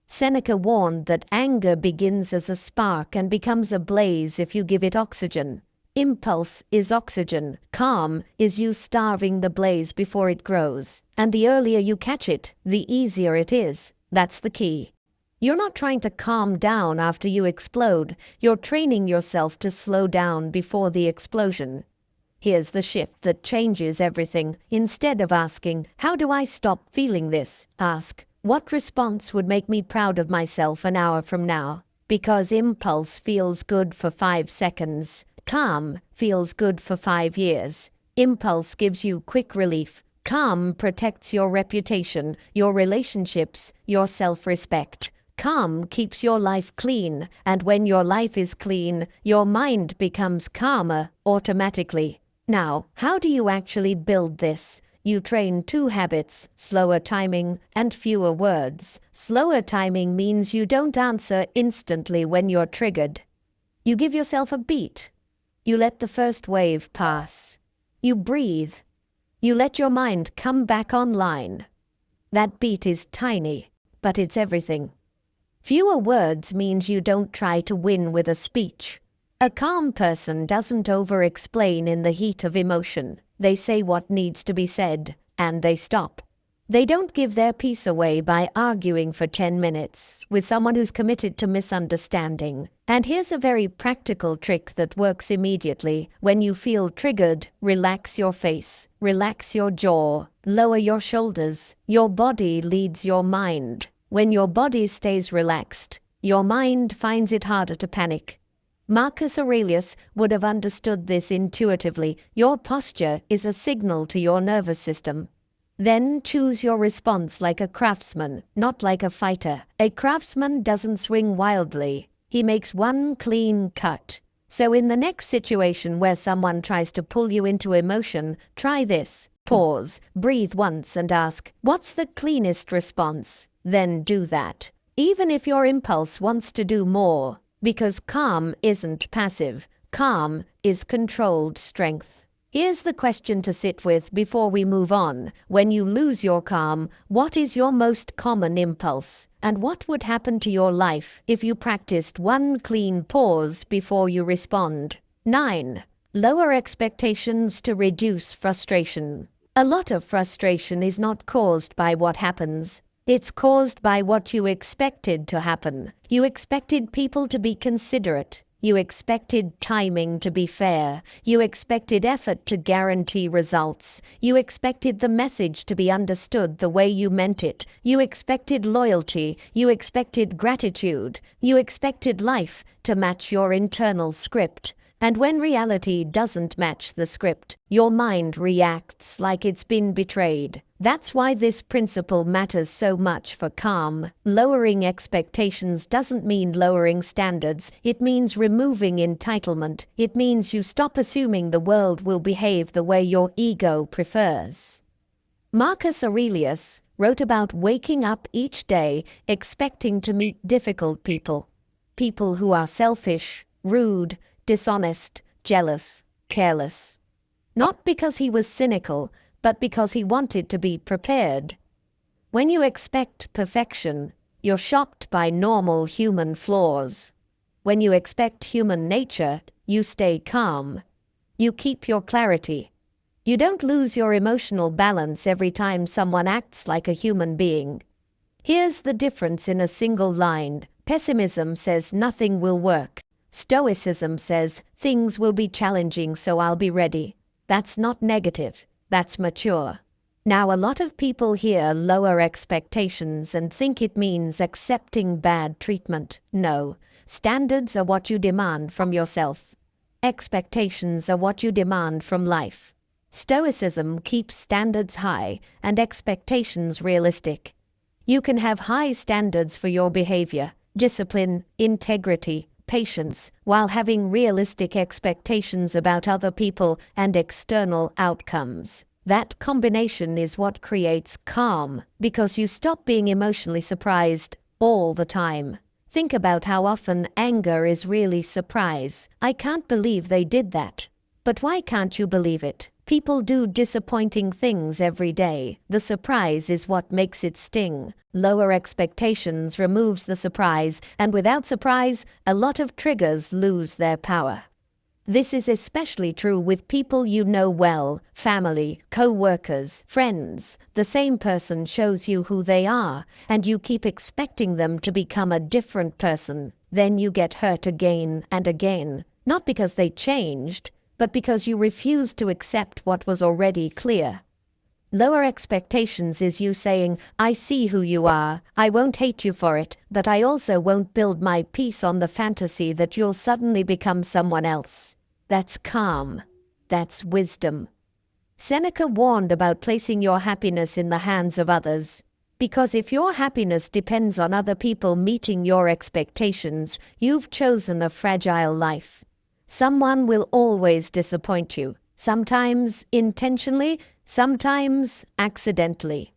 Seneca warned that anger begins as a spark and becomes a blaze if you give it oxygen. Impulse is oxygen. Calm is you starving the blaze before it grows. And the earlier you catch it, the easier it is. That's the key. You're not trying to calm down after you explode. You're training yourself to slow down before the explosion. Here's the shift that changes everything. Instead of asking, how do I stop feeling this? Ask, what response would make me proud of myself an hour from now? Because impulse feels good for 5 seconds. Calm feels good for 5 years. Impulse gives you quick relief. Calm protects your reputation, your relationships, your self-respect. Calm keeps your life clean, and when your life is clean, your mind becomes calmer automatically. Now, how do you actually build this? You train 2 habits, slower timing and fewer words. Slower timing means you don't answer instantly when you're triggered. You give yourself a beat. You let the first wave pass. You breathe. You let your mind come back online. That beat is tiny, but it's everything. Fewer words means you don't try to win with a speech. A calm person doesn't over-explain in the heat of emotion. They say what needs to be said, and they stop. They don't give their piece away by arguing for 10 minutes with someone who's committed to misunderstanding. And here's a very practical trick that works immediately. When you feel triggered, relax your face, relax your jaw, lower your shoulders. Your body leads your mind. When your body stays relaxed, your mind finds it harder to panic. Marcus Aurelius would have understood this intuitively. Your posture is a signal to your nervous system. Then choose your response like a craftsman, not like a fighter. A craftsman doesn't swing wildly. He makes one clean cut. So in the next situation where someone tries to pull you into emotion, try this. Pause, breathe once and ask, what's the cleanest response? Then do that. Even if your impulse wants to do more. Because calm isn't passive. Calm is controlled strength. Here's the question to sit with before we move on. When you lose your calm, what is your most common impulse? And what would happen to your life if you practiced one clean pause before you respond? 9. Lower expectations to reduce frustration. A lot of frustration is not caused by what happens. It's caused by what you expected to happen. You expected people to be considerate. You expected timing to be fair. You expected effort to guarantee results. You expected the message to be understood the way you meant it. You expected loyalty. You expected gratitude. You expected life to match your internal script. And when reality doesn't match the script, your mind reacts like it's been betrayed. That's why this principle matters so much for calm. Lowering expectations doesn't mean lowering standards. It means removing entitlement. It means you stop assuming the world will behave the way your ego prefers. Marcus Aurelius wrote about waking up each day expecting to meet difficult people. People who are selfish, rude, dishonest, jealous, careless. Not because he was cynical, but because he wanted to be prepared. When you expect perfection, you're shocked by normal human flaws. When you expect human nature, you stay calm. You keep your clarity. You don't lose your emotional balance every time someone acts like a human being. Here's the difference in a single line. Pessimism says nothing will work. Stoicism says things will be challenging, so I'll be ready. That's not negative. That's mature. Now, a lot of people hear lower expectations and think it means accepting bad treatment. No. Standards are what you demand from yourself. Expectations are what you demand from life. Stoicism keeps standards high and expectations realistic. You can have high standards for your behavior, discipline, integrity, patience, while having realistic expectations about other people and external outcomes. That combination is what creates calm, because you stop being emotionally surprised all the time. Think about how often anger is really surprise. I can't believe they did that. But why can't you believe it? People do disappointing things every day. The surprise is what makes it sting. Lower expectations removes the surprise, and without surprise, a lot of triggers lose their power. This is especially true with people you know well, family, co-workers, friends. The same person shows you who they are, and you keep expecting them to become a different person. Then you get hurt again and again, not because they changed, but because you refuse to accept what was already clear. Lower expectations is you saying, I see who you are, I won't hate you for it, but I also won't build my peace on the fantasy that you'll suddenly become someone else. That's calm. That's wisdom. Seneca warned about placing your happiness in the hands of others. Because if your happiness depends on other people meeting your expectations, you've chosen a fragile life. Someone will always disappoint you, sometimes intentionally, sometimes accidentally.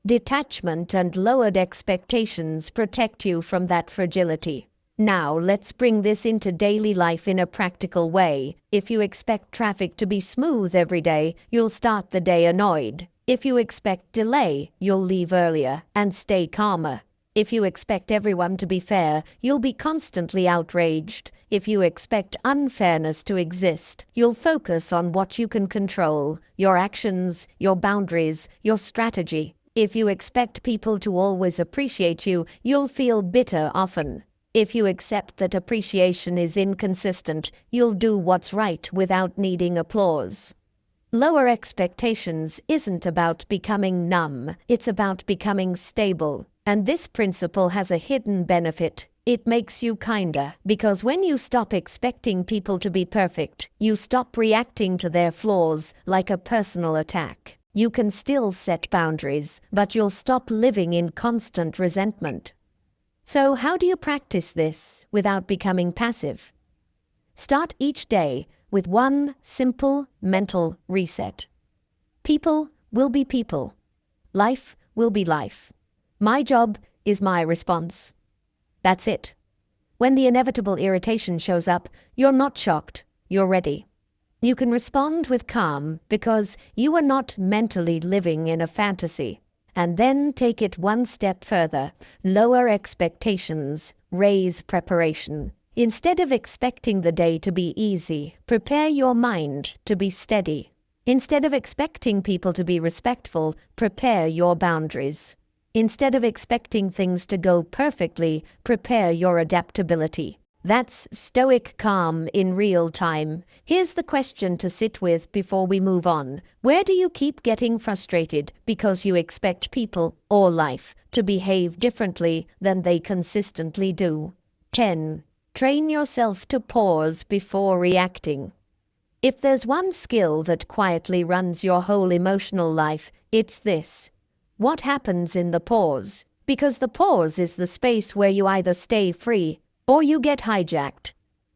Detachment and lowered expectations protect you from that fragility. Now, let's bring this into daily life in a practical way. If you expect traffic to be smooth every day, you'll start the day annoyed. If you expect delay, you'll leave earlier and stay calmer. If you expect everyone to be fair, you'll be constantly outraged. If you expect unfairness to exist, you'll focus on what you can control, your actions, your boundaries, your strategy. If you expect people to always appreciate you, you'll feel bitter often. If you accept that appreciation is inconsistent, you'll do what's right without needing applause. Lower expectations isn't about becoming numb, it's about becoming stable. And this principle has a hidden benefit. It makes you kinder, because when you stop expecting people to be perfect, you stop reacting to their flaws like a personal attack. You can still set boundaries, but you'll stop living in constant resentment. So how do you practice this without becoming passive? Start each day with one simple mental reset. People will be people. Life will be life. My job is my response. That's it. When the inevitable irritation shows up, you're not shocked, you're ready. You can respond with calm because you are not mentally living in a fantasy. And then take it one step further. Lower expectations, raise preparation. Instead of expecting the day to be easy, prepare your mind to be steady. Instead of expecting people to be respectful, prepare your boundaries. Instead of expecting things to go perfectly, prepare your adaptability. That's Stoic calm in real time. Here's the question to sit with before we move on. Where do you keep getting frustrated because you expect people or life to behave differently than they consistently do? 10. Train yourself to pause before reacting. If there's one skill that quietly runs your whole emotional life, it's this. What happens in the pause? Because the pause is the space where you either stay free or you get hijacked.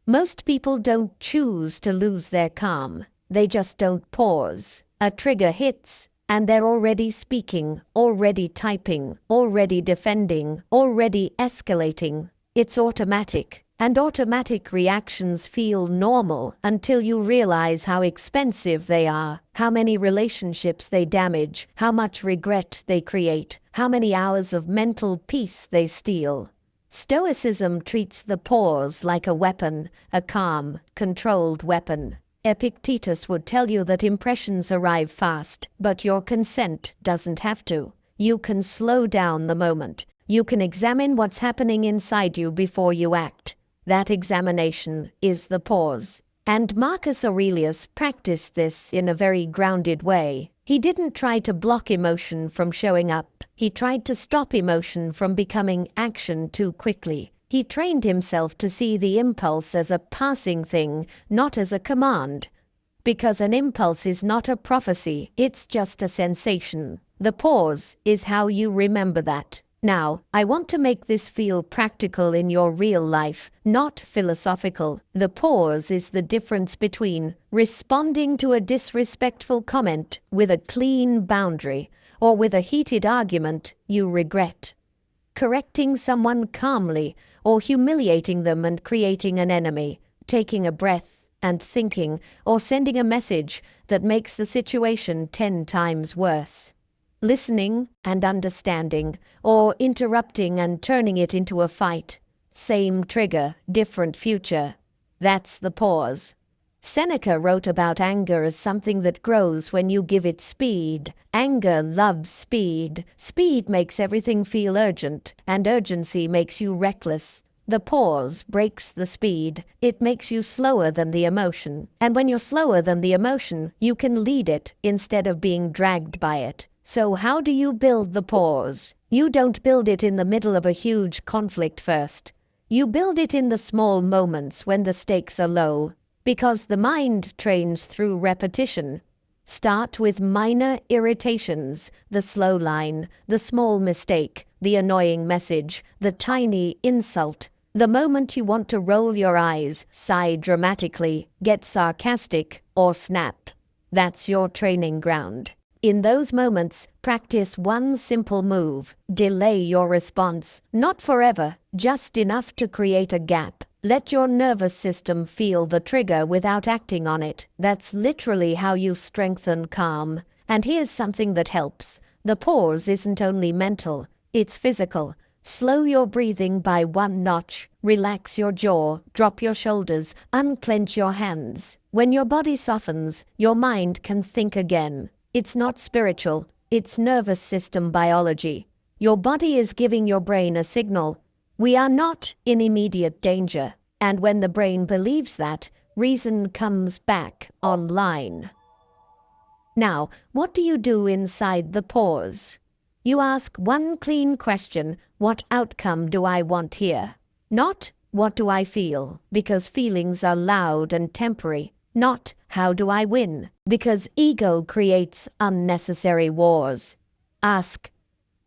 Most people don't choose to lose their calm. They just don't pause. A trigger hits, and they're already speaking, already typing, already defending, already escalating. It's automatic. And automatic reactions feel normal until you realize how expensive they are, how many relationships they damage, how much regret they create, how many hours of mental peace they steal. Stoicism treats the pause like a weapon, a calm, controlled weapon. Epictetus would tell you that impressions arrive fast, but your consent doesn't have to. You can slow down the moment. You can examine what's happening inside you before you act. That examination is the pause. And Marcus Aurelius practiced this in a very grounded way. He didn't try to block emotion from showing up. He tried to stop emotion from becoming action too quickly. He trained himself to see the impulse as a passing thing, not as a command. Because an impulse is not a prophecy, it's just a sensation. The pause is how you remember that. Now, I want to make this feel practical in your real life, not philosophical. The pause is the difference between responding to a disrespectful comment with a clean boundary or with a heated argument you regret. Correcting someone calmly or humiliating them and creating an enemy. Taking a breath and thinking or sending a message that makes the situation 10 times worse. Listening and understanding, or interrupting and turning it into a fight. Same trigger, different future. That's the pause. Seneca wrote about anger as something that grows when you give it speed. Anger loves speed. Speed makes everything feel urgent, and urgency makes you reckless. The pause breaks the speed. It makes you slower than the emotion. And when you're slower than the emotion, you can lead it instead of being dragged by it. So how do you build the pause? You don't build it in the middle of a huge conflict first. You build it in the small moments when the stakes are low, because the mind trains through repetition. Start with minor irritations, the slow line, the small mistake, the annoying message, the tiny insult. The moment you want to roll your eyes, sigh dramatically, get sarcastic, or snap. That's your training ground. In those moments, practice one simple move. Delay your response. Not forever, just enough to create a gap. Let your nervous system feel the trigger without acting on it. That's literally how you strengthen calm. And here's something that helps. The pause isn't only mental, it's physical. Slow your breathing by one notch. Relax your jaw, drop your shoulders, unclench your hands. When your body softens, your mind can think again. It's not spiritual, it's nervous system biology. Your body is giving your brain a signal. We are not in immediate danger. And when the brain believes that, reason comes back online. Now, what do you do inside the pause? You ask one clean question: what outcome do I want here? Not, what do I feel? Because feelings are loud and temporary. Not, how do I win? Because ego creates unnecessary wars. Ask,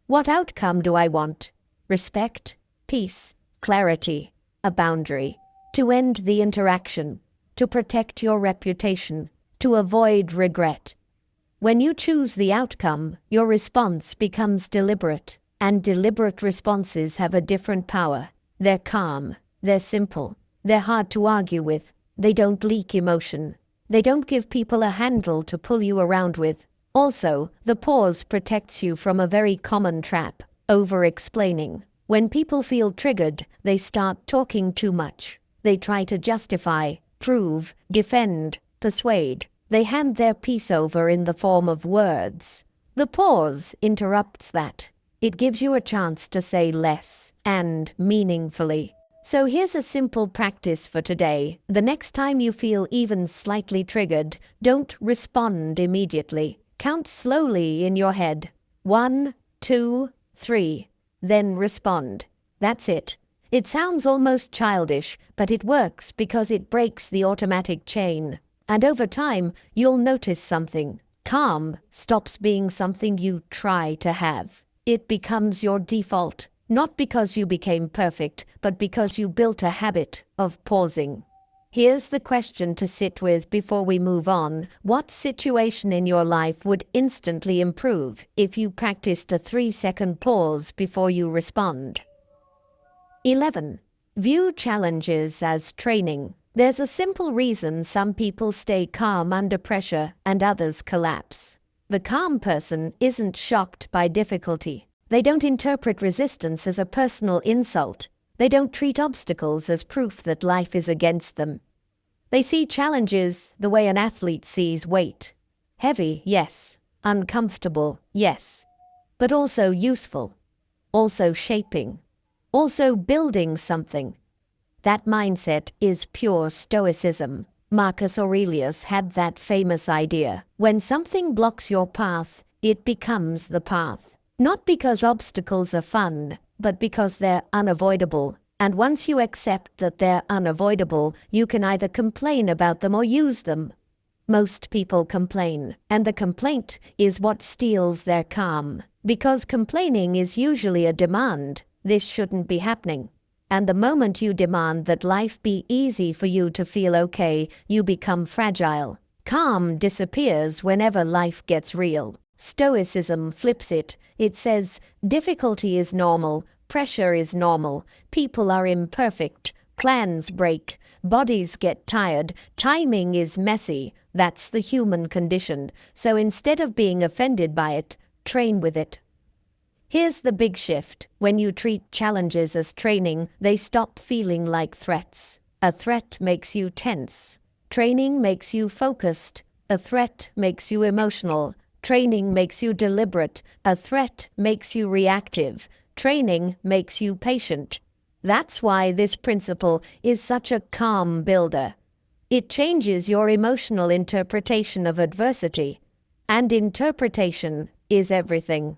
what outcome do I want? Respect, peace, clarity, a boundary. To end the interaction, to protect your reputation, to avoid regret. When you choose the outcome, your response becomes deliberate, and deliberate responses have a different power. They're calm, they're simple, they're hard to argue with, they don't leak emotion, they don't give people a handle to pull you around with. Also, the pause protects you from a very common trap: over-explaining. When people feel triggered, they start talking too much. They try to justify, prove, defend, persuade. They hand their piece over in the form of words. The pause interrupts that. It gives you a chance to say less and meaningfully. So here's a simple practice for today. The next time you feel even slightly triggered, don't respond immediately. Count slowly in your head. 1, 2, 3. Then respond. That's it. It sounds almost childish, but it works because it breaks the automatic chain. And over time, you'll notice something. Calm stops being something you try to have. It becomes your default, not because you became perfect, but because you built a habit of pausing. Here's the question to sit with before we move on. What situation in your life would instantly improve if you practiced a 3-second pause before you respond? 11. View challenges as training. There's a simple reason some people stay calm under pressure and others collapse. The calm person isn't shocked by difficulty. They don't interpret resistance as a personal insult. They don't treat obstacles as proof that life is against them. They see challenges the way an athlete sees weight. Heavy, yes. Uncomfortable, yes. But also useful. Also shaping. Also building something. That mindset is pure Stoicism. Marcus Aurelius had that famous idea: when something blocks your path, it becomes the path. Not because obstacles are fun, but because they're unavoidable. And once you accept that they're unavoidable, you can either complain about them or use them. Most people complain, and the complaint is what steals their calm. Because complaining is usually a demand. This shouldn't be happening. And the moment you demand that life be easy for you to feel okay, you become fragile. Calm disappears whenever life gets real. Stoicism flips it. It says, difficulty is normal, pressure is normal, people are imperfect, plans break, bodies get tired, timing is messy. That's the human condition. So instead of being offended by it, train with it. Here's the big shift. When you treat challenges as training, they stop feeling like threats. A threat makes you tense. Training makes you focused. A threat makes you emotional. Training makes you deliberate. A threat makes you reactive. Training makes you patient. That's why this principle is such a calm builder. It changes your emotional interpretation of adversity. And interpretation is everything.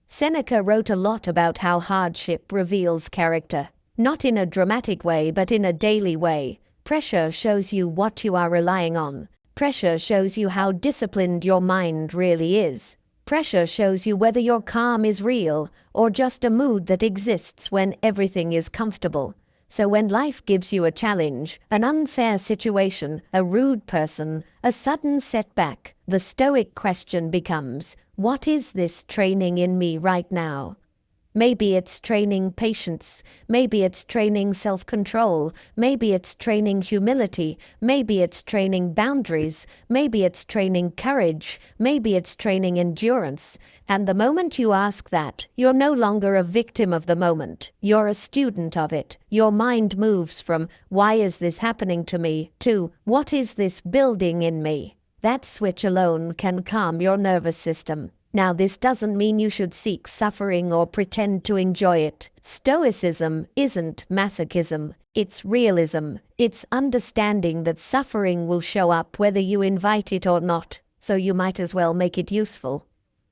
Seneca wrote a lot about how hardship reveals character. Not in a dramatic way, but in a daily way. Pressure shows you what you are relying on. Pressure shows you how disciplined your mind really is. Pressure shows you whether your calm is real or just a mood that exists when everything is comfortable. So when life gives you a challenge, an unfair situation, a rude person, a sudden setback, the Stoic question becomes, what is this training in me right now? Maybe it's training patience, maybe it's training self-control, maybe it's training humility, maybe it's training boundaries, maybe it's training courage, maybe it's training endurance. And the moment you ask that, you're no longer a victim of the moment, you're a student of it. Your mind moves from, why is this happening to me, to, what is this building in me? That switch alone can calm your nervous system. Now, this doesn't mean you should seek suffering or pretend to enjoy it. Stoicism isn't masochism, it's realism. It's understanding that suffering will show up whether you invite it or not, so you might as well make it useful.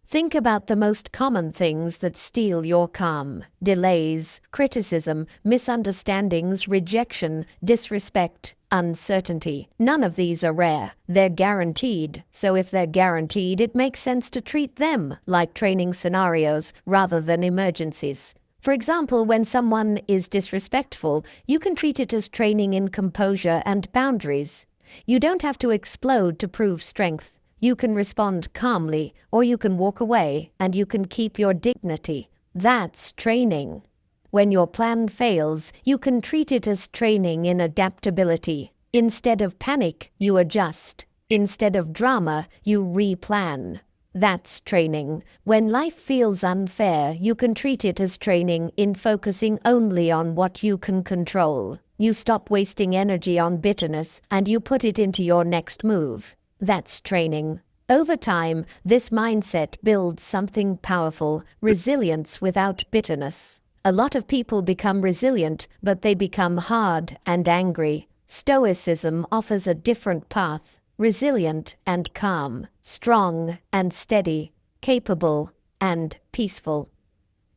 Think about the most common things that steal your calm: delays, criticism, misunderstandings, rejection, disrespect, uncertainty. None of these are rare. They're guaranteed. So if they're guaranteed, it makes sense to treat them like training scenarios rather than emergencies. For example, when someone is disrespectful, you can treat it as training in composure and boundaries. You don't have to explode to prove strength. You can respond calmly, or you can walk away, and you can keep your dignity. That's training. When your plan fails, you can treat it as training in adaptability. Instead of panic, you adjust. Instead of drama, you replan. That's training. When life feels unfair, you can treat it as training in focusing only on what you can control. You stop wasting energy on bitterness, and you put it into your next move. That's training. Over time, this mindset builds something powerful: resilience without bitterness. A lot of people become resilient, but they become hard and angry. Stoicism offers a different path: resilient and calm, strong and steady, capable and peaceful.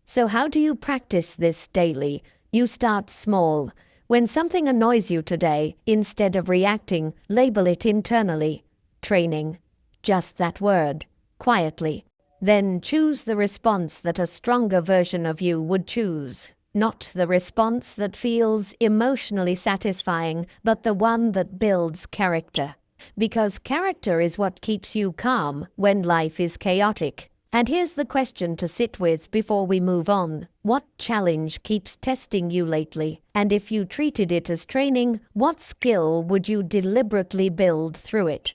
So how do you practice this daily? You start small. When something annoys you today, instead of reacting, label it internally. Training. Just that word. Quietly. Then choose the response that a stronger version of you would choose. Not the response that feels emotionally satisfying, but the one that builds character. Because character is what keeps you calm when life is chaotic. And here's the question to sit with before we move on. What challenge keeps testing you lately? And if you treated it as training, what skill would you deliberately build through it?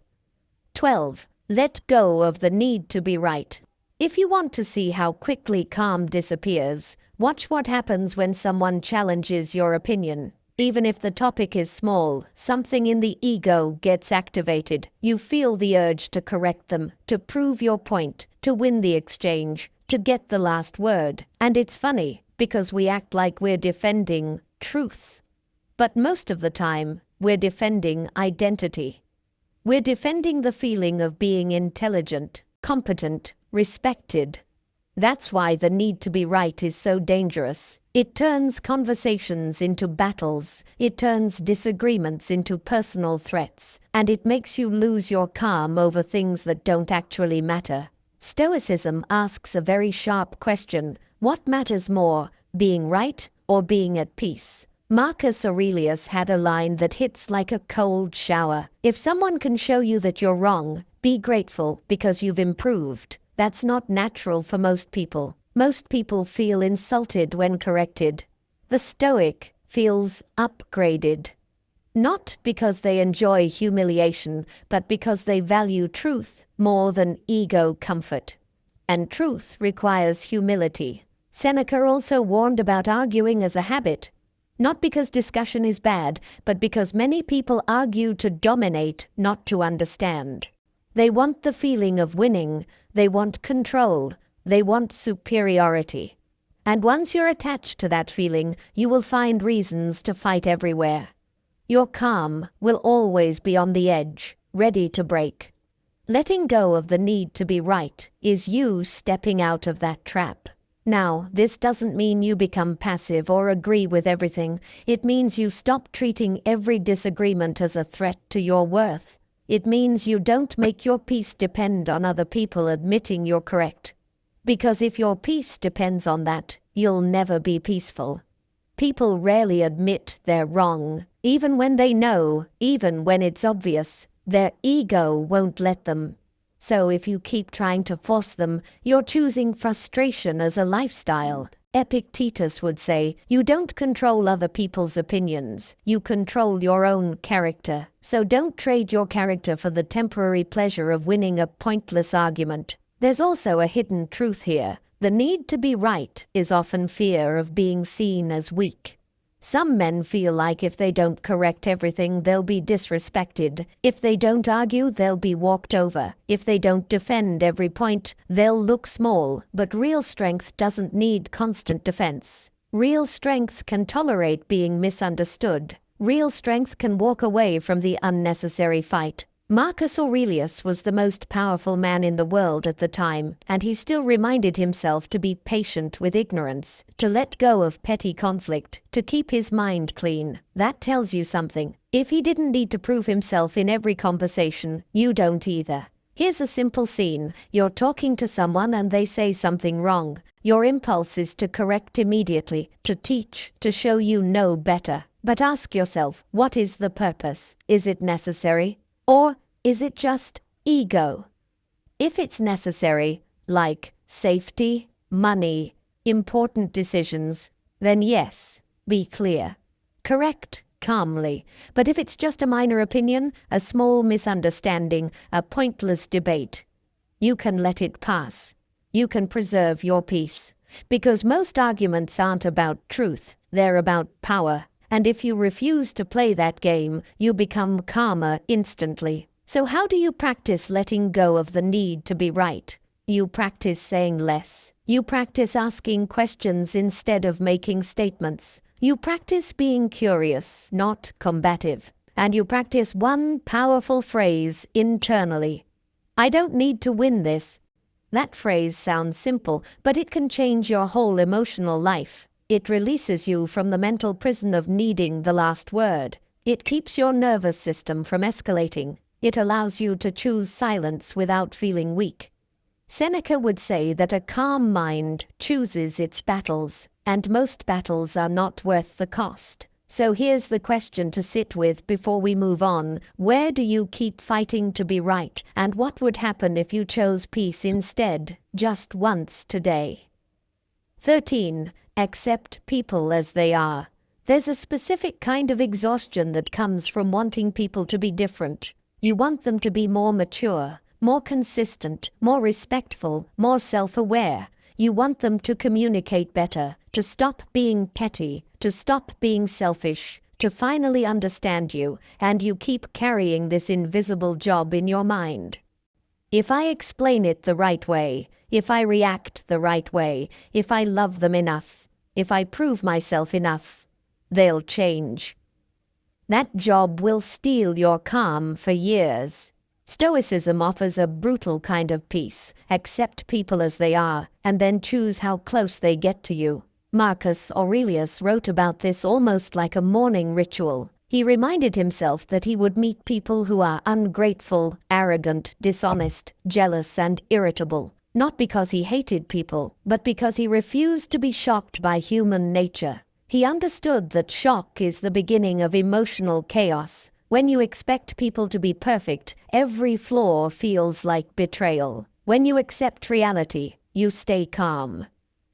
12. Let go of the need to be right. If you want to see how quickly calm disappears, watch what happens when someone challenges your opinion. Even if the topic is small, something in the ego gets activated. You feel the urge to correct them, to prove your point, to win the exchange, to get the last word. And it's funny, because we act like we're defending truth. But most of the time, we're defending identity. We're defending the feeling of being intelligent, competent, respected. That's why the need to be right is so dangerous. It turns conversations into battles, it turns disagreements into personal threats, and it makes you lose your calm over things that don't actually matter. Stoicism asks a very sharp question: what matters more, being right or being at peace? Marcus Aurelius had a line that hits like a cold shower. If someone can show you that you're wrong, be grateful because you've improved. That's not natural for most people. Most people feel insulted when corrected. The Stoic feels upgraded. Not because they enjoy humiliation, but because they value truth more than ego comfort. And truth requires humility. Seneca also warned about arguing as a habit. Not because discussion is bad, but because many people argue to dominate, not to understand. They want the feeling of winning, they want control, they want superiority. And once you're attached to that feeling, you will find reasons to fight everywhere. Your calm will always be on the edge, ready to break. Letting go of the need to be right is you stepping out of that trap. Now, this doesn't mean you become passive or agree with everything. It means you stop treating every disagreement as a threat to your worth. It means you don't make your peace depend on other people admitting you're correct. Because if your peace depends on that, you'll never be peaceful. People rarely admit they're wrong, even when they know, even when it's obvious. Their ego won't let them. So if you keep trying to force them, you're choosing frustration as a lifestyle. Epictetus would say, you don't control other people's opinions, you control your own character. So don't trade your character for the temporary pleasure of winning a pointless argument. There's also a hidden truth here. The need to be right is often fear of being seen as weak. Some men feel like if they don't correct everything, they'll be disrespected. If they don't argue, they'll be walked over. If they don't defend every point, they'll look small. But real strength doesn't need constant defense. Real strength can tolerate being misunderstood. Real strength can walk away from the unnecessary fight. Marcus Aurelius was the most powerful man in the world at the time, and he still reminded himself to be patient with ignorance, to let go of petty conflict, to keep his mind clean. That tells you something. If he didn't need to prove himself in every conversation, you don't either. Here's a simple scene. You're talking to someone and they say something wrong. Your impulse is to correct immediately, to teach, to show you know better. But ask yourself, what is the purpose? Is it necessary? Or is it just ego? If it's necessary, like safety, money, important decisions, then yes, be clear. Correct calmly. But if it's just a minor opinion, a small misunderstanding, a pointless debate, you can let it pass. You can preserve your peace. Because most arguments aren't about truth, they're about power. And if you refuse to play that game, you become calmer instantly. So how do you practice letting go of the need to be right? You practice saying less. You practice asking questions instead of making statements. You practice being curious, not combative. And you practice one powerful phrase internally. I don't need to win this. That phrase sounds simple, but it can change your whole emotional life. It releases you from the mental prison of needing the last word. It keeps your nervous system from escalating. It allows you to choose silence without feeling weak. Seneca would say that a calm mind chooses its battles, and most battles are not worth the cost. So here's the question to sit with before we move on. Where do you keep fighting to be right? And what would happen if you chose peace instead, just once today? 13. Accept people as they are. There's a specific kind of exhaustion that comes from wanting people to be different. You want them to be more mature, more consistent, more respectful, more self-aware. You want them to communicate better, to stop being petty, to stop being selfish, to finally understand you, and you keep carrying this invisible job in your mind. If I explain it the right way, if I react the right way, if I love them enough, if I prove myself enough, they'll change. That job will steal your calm for years. Stoicism offers a brutal kind of peace. Accept people as they are, and then choose how close they get to you. Marcus Aurelius wrote about this almost like a morning ritual. He reminded himself that he would meet people who are ungrateful, arrogant, dishonest, jealous, and irritable. Not because he hated people, but because he refused to be shocked by human nature. He understood that shock is the beginning of emotional chaos. When you expect people to be perfect, every flaw feels like betrayal. When you accept reality, you stay calm.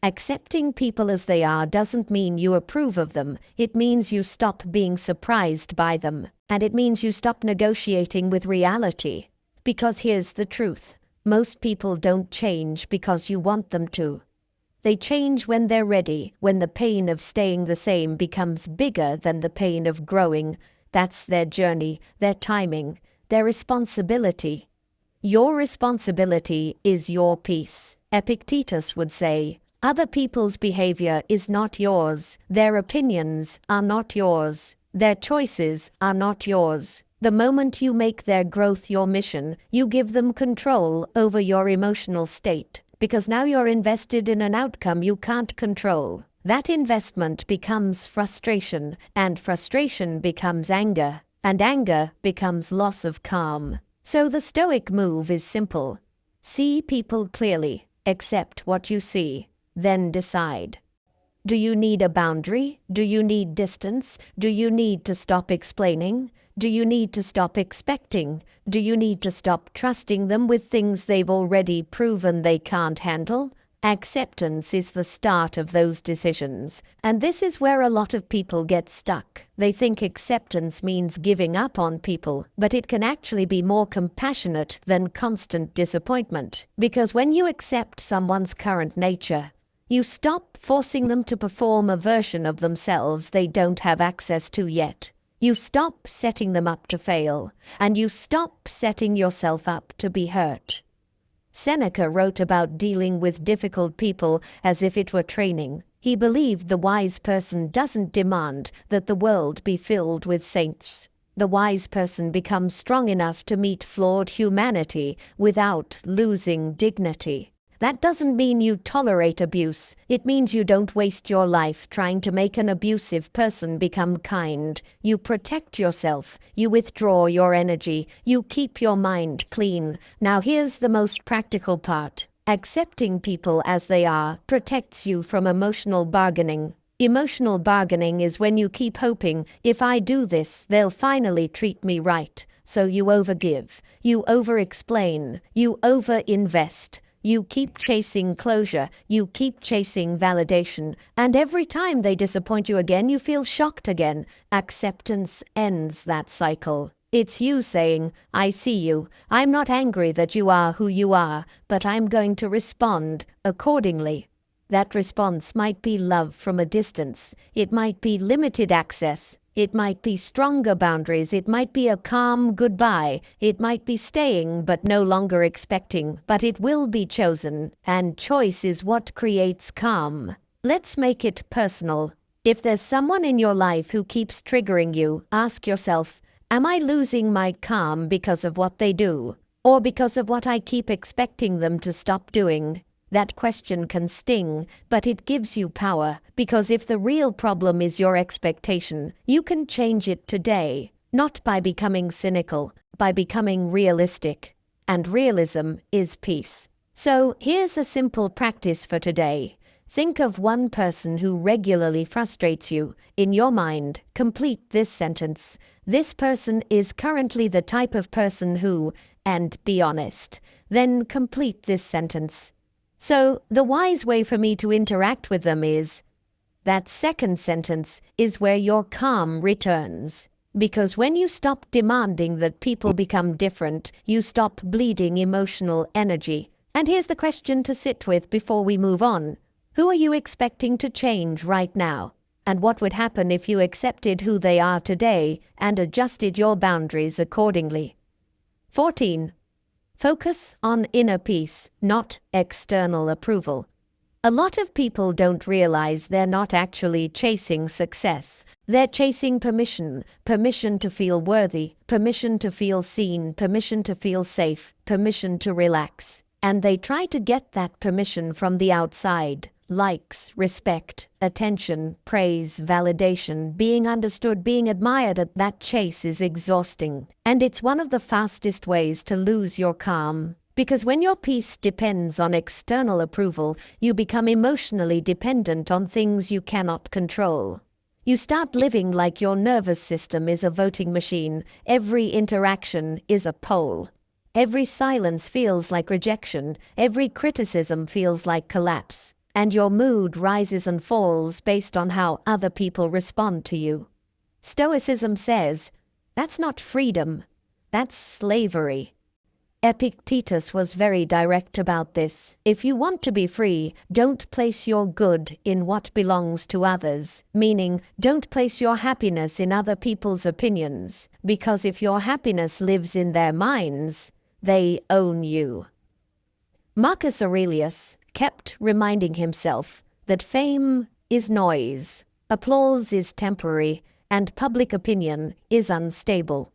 Accepting people as they are doesn't mean you approve of them. It means you stop being surprised by them. And it means you stop negotiating with reality. Because here's the truth. Most people don't change because you want them to. They change when they're ready, when the pain of staying the same becomes bigger than the pain of growing. That's their journey, their timing, their responsibility. Your responsibility is your peace. Epictetus would say, Other people's behavior is not yours. Their opinions are not yours. Their choices are not yours. The moment you make their growth your mission, you give them control over your emotional state, because now you're invested in an outcome you can't control. That investment becomes frustration, and frustration becomes anger, and anger becomes loss of calm. So the Stoic move is simple. See people clearly, accept what you see, then decide. Do you need a boundary? Do you need distance? Do you need to stop explaining? Do you need to stop expecting? Do you need to stop trusting them with things they've already proven they can't handle? Acceptance is the start of those decisions, and this is where a lot of people get stuck. They think acceptance means giving up on people, but it can actually be more compassionate than constant disappointment. Because when you accept someone's current nature, you stop forcing them to perform a version of themselves they don't have access to yet. You stop setting them up to fail, and you stop setting yourself up to be hurt. Seneca wrote about dealing with difficult people as if it were training. He believed the wise person doesn't demand that the world be filled with saints. The wise person becomes strong enough to meet flawed humanity without losing dignity. That doesn't mean you tolerate abuse. It means you don't waste your life trying to make an abusive person become kind. You protect yourself. You withdraw your energy. You keep your mind clean. Now here's the most practical part. Accepting people as they are protects you from emotional bargaining. Emotional bargaining is when you keep hoping, if I do this, they'll finally treat me right. So you overgive. You over-explain. You over-invest. You keep chasing closure, you keep chasing validation, and every time they disappoint you again, you feel shocked again. Acceptance ends that cycle. It's you saying, I see you. I'm not angry that you are who you are, but I'm going to respond accordingly. That response might be love from a distance. It might be limited access. It might be stronger boundaries. It might be a calm goodbye. It might be staying but no longer expecting. But it will be chosen, and choice is what creates calm. Let's make it personal. If there's someone in your life who keeps triggering you, ask yourself, am I losing my calm because of what they do? Or because of what I keep expecting them to stop doing? That question can sting, but it gives you power, because if the real problem is your expectation, you can change it today, not by becoming cynical, by becoming realistic. And realism is peace. So here's a simple practice for today. Think of one person who regularly frustrates you. In your mind, complete this sentence. This person is currently the type of person who, and be honest. Then complete this sentence. So, the wise way for me to interact with them is, that second sentence is where your calm returns. Because when you stop demanding that people become different, you stop bleeding emotional energy. And here's the question to sit with before we move on. Who are you expecting to change right now? And what would happen if you accepted who they are today and adjusted your boundaries accordingly? 14. Focus on inner peace, not external approval. A lot of people don't realize they're not actually chasing success. They're chasing permission. Permission to feel worthy. Permission to feel seen. Permission to feel safe. Permission to relax. And they try to get that permission from the outside. Likes, respect, attention, praise, validation, being understood, being admired. At that chase is exhausting. And it's one of the fastest ways to lose your calm. Because when your peace depends on external approval, you become emotionally dependent on things you cannot control. You start living like your nervous system is a voting machine. Every interaction is a poll. Every silence feels like rejection. Every criticism feels like collapse. And your mood rises and falls based on how other people respond to you. Stoicism says, that's not freedom, that's slavery. Epictetus was very direct about this. If you want to be free, don't place your good in what belongs to others. Meaning, don't place your happiness in other people's opinions. Because if your happiness lives in their minds, they own you. Marcus Aurelius, kept reminding himself that fame is noise, applause is temporary, and public opinion is unstable.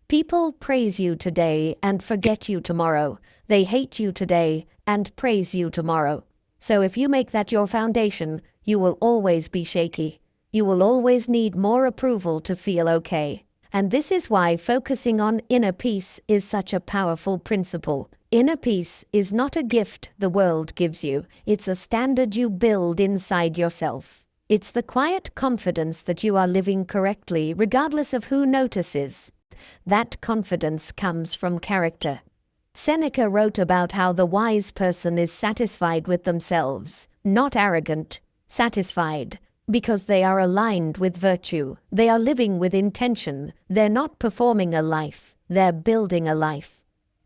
People praise you today and forget you tomorrow. They hate you today and praise you tomorrow. So if you make that your foundation, you will always be shaky. You will always need more approval to feel okay. And this is why focusing on inner peace is such a powerful principle. Inner peace is not a gift the world gives you. It's a standard you build inside yourself. It's the quiet confidence that you are living correctly regardless of who notices. That confidence comes from character. Seneca wrote about how the wise person is satisfied with themselves, not arrogant, satisfied, because they are aligned with virtue. They are living with intention. They're not performing a life, they're building a life.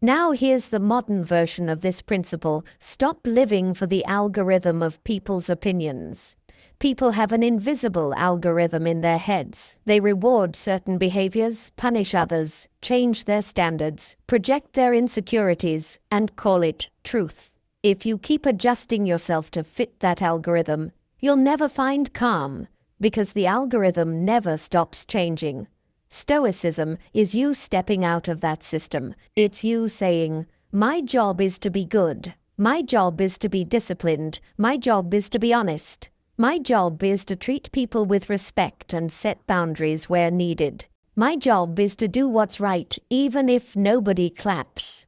Now here's the modern version of this principle. Stop living for the algorithm of people's opinions. People have an invisible algorithm in their heads. They reward certain behaviors, punish others, change their standards, project their insecurities, and call it truth. If you keep adjusting yourself to fit that algorithm, you'll never find calm, because the algorithm never stops changing. Stoicism is you stepping out of that system. It's you saying, my job is to be good. My job is to be disciplined. My job is to be honest. My job is to treat people with respect and set boundaries where needed. My job is to do what's right even if nobody claps.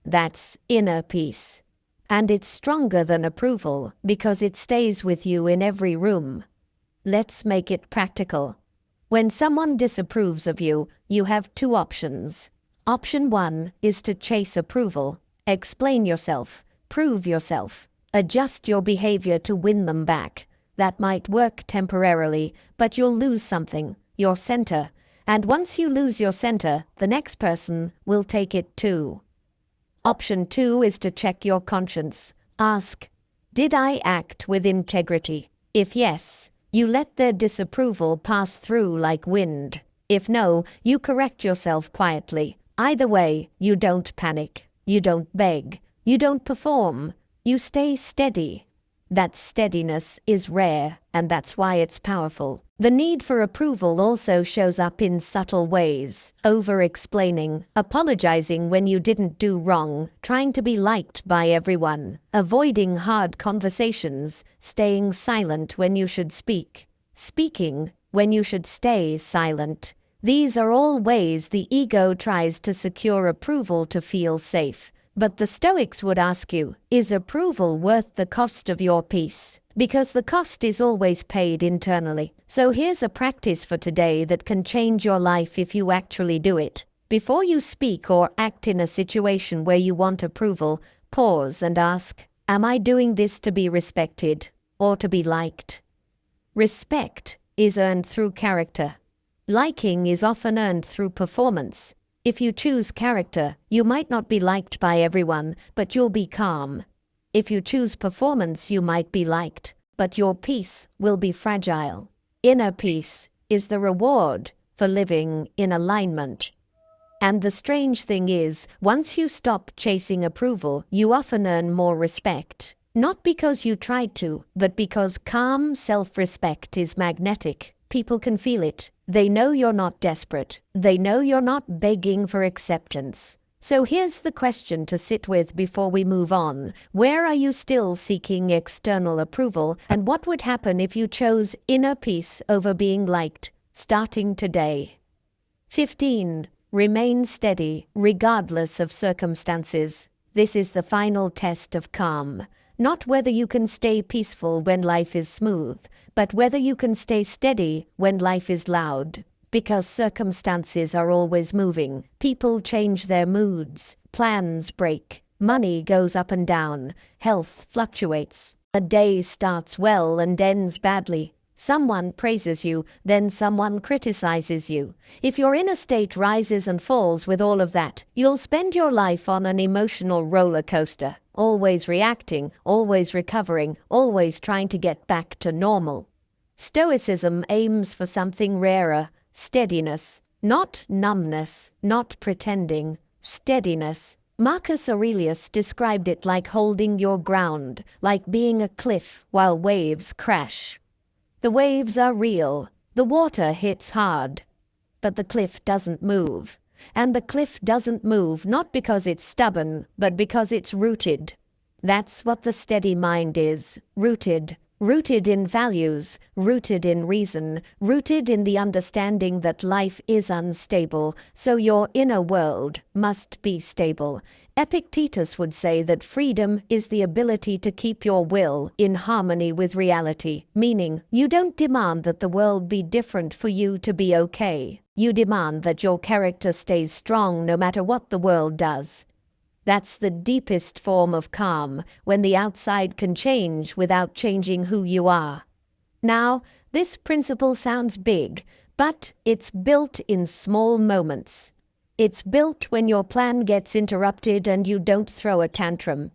That's inner peace. And it's stronger than approval because it stays with you in every room. Let's make it practical. When someone disapproves of you, you have two options. Option 1 is to chase approval. Explain yourself, prove yourself, adjust your behavior to win them back. That might work temporarily, but you'll lose something, your center. And once you lose your center, the next person will take it too. Option 2 is to check your conscience. Ask, did I act with integrity? If yes, you let their disapproval pass through like wind. If no, you correct yourself quietly. Either way, you don't panic. You don't beg. You don't perform. You stay steady. That steadiness is rare, and that's why it's powerful. The need for approval also shows up in subtle ways. Over-explaining, apologizing when you didn't do wrong, trying to be liked by everyone, avoiding hard conversations, staying silent when you should speak, speaking when you should stay silent. These are all ways the ego tries to secure approval to feel safe. But the Stoics would ask you, is approval worth the cost of your peace? Because the cost is always paid internally. So here's a practice for today that can change your life if you actually do it. Before you speak or act in a situation where you want approval, pause and ask, am I doing this to be respected or to be liked? Respect is earned through character. Liking is often earned through performance. If you choose character, you might not be liked by everyone, but you'll be calm. If you choose performance, you might be liked, but your peace will be fragile. Inner peace is the reward for living in alignment. And the strange thing is, once you stop chasing approval, you often earn more respect. Not because you tried to, but because calm self-respect is magnetic. People can feel it. They know you're not desperate. They know you're not begging for acceptance. So here's the question to sit with before we move on. Where are you still seeking external approval? And what would happen if you chose inner peace over being liked, starting today? 15. Remain steady, regardless of circumstances. This is the final test of calm. Not whether you can stay peaceful when life is smooth, but whether you can stay steady when life is loud. Because circumstances are always moving. People change their moods. Plans break. Money goes up and down. Health fluctuates. A day starts well and ends badly. Someone praises you, then someone criticizes you. If your inner state rises and falls with all of that, you'll spend your life on an emotional roller coaster. Always reacting, always recovering, always trying to get back to normal. Stoicism aims for something rarer, steadiness, not numbness, not pretending, steadiness. Marcus Aurelius described it like holding your ground, like being a cliff while waves crash. The waves are real, the water hits hard, but the cliff doesn't move. And the cliff doesn't move not because it's stubborn, but because it's rooted. That's what the steady mind is, rooted. Rooted in values, rooted in reason, rooted in the understanding that life is unstable, so your inner world must be stable. Epictetus would say that freedom is the ability to keep your will in harmony with reality, meaning you don't demand that the world be different for you to be okay. You demand that your character stays strong no matter what the world does. That's the deepest form of calm, when the outside can change without changing who you are. Now, this principle sounds big, but it's built in small moments. It's built when your plan gets interrupted and you don't throw a tantrum.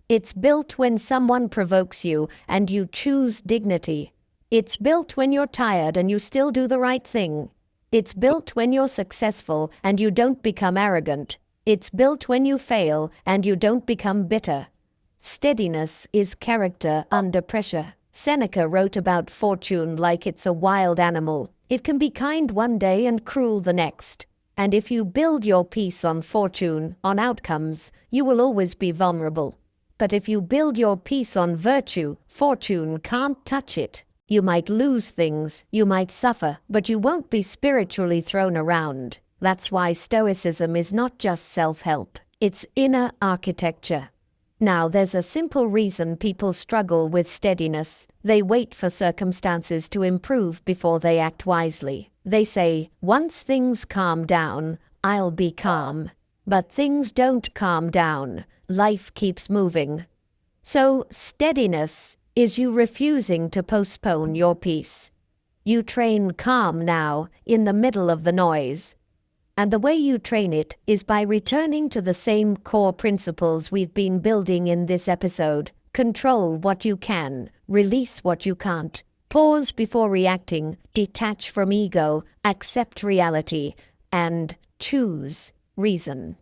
It's built when someone provokes you and you choose dignity. It's built when you're tired and you still do the right thing. It's built when you're successful and you don't become arrogant. It's built when you fail and you don't become bitter. Steadiness is character under pressure. Seneca wrote about fortune like it's a wild animal. It can be kind one day and cruel the next. And if you build your peace on fortune, on outcomes, you will always be vulnerable. But if you build your peace on virtue, fortune can't touch it. You might lose things, you might suffer, but you won't be spiritually thrown around. That's why Stoicism is not just self-help, it's inner architecture. Now, there's a simple reason people struggle with steadiness. They wait for circumstances to improve before they act wisely. They say, once things calm down, I'll be calm. But things don't calm down. Life keeps moving. So, steadiness is you refusing to postpone your peace. You train calm now, in the middle of the noise. And the way you train it is by returning to the same core principles we've been building in this episode. Control what you can, release what you can't. Pause before reacting, detach from ego, accept reality, and choose reason.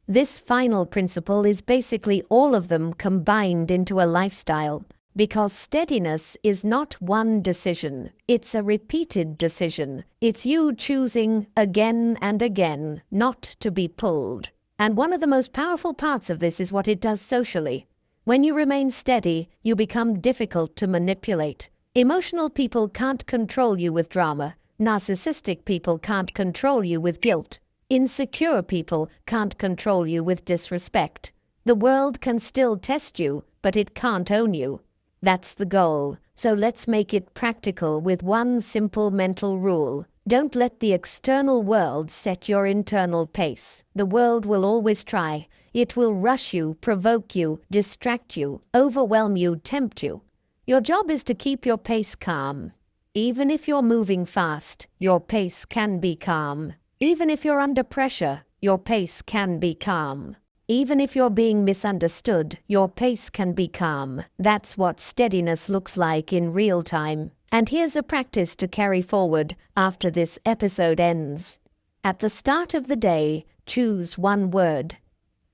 This final principle is basically all of them combined into a lifestyle. Because steadiness is not one decision, it's a repeated decision. It's you choosing again and again not to be pulled. And one of the most powerful parts of this is what it does socially. When you remain steady, you become difficult to manipulate. Emotional people can't control you with drama. Narcissistic people can't control you with guilt. Insecure people can't control you with disrespect. The world can still test you, but it can't own you. That's the goal. So let's make it practical with one simple mental rule. Don't let the external world set your internal pace. The world will always try. It will rush you, provoke you, distract you, overwhelm you, tempt you. Your job is to keep your pace calm. Even if you're moving fast, your pace can be calm. Even if you're under pressure, your pace can be calm. Even if you're being misunderstood, your pace can be calm. That's what steadiness looks like in real time. And here's a practice to carry forward after this episode ends. At the start of the day, choose one word.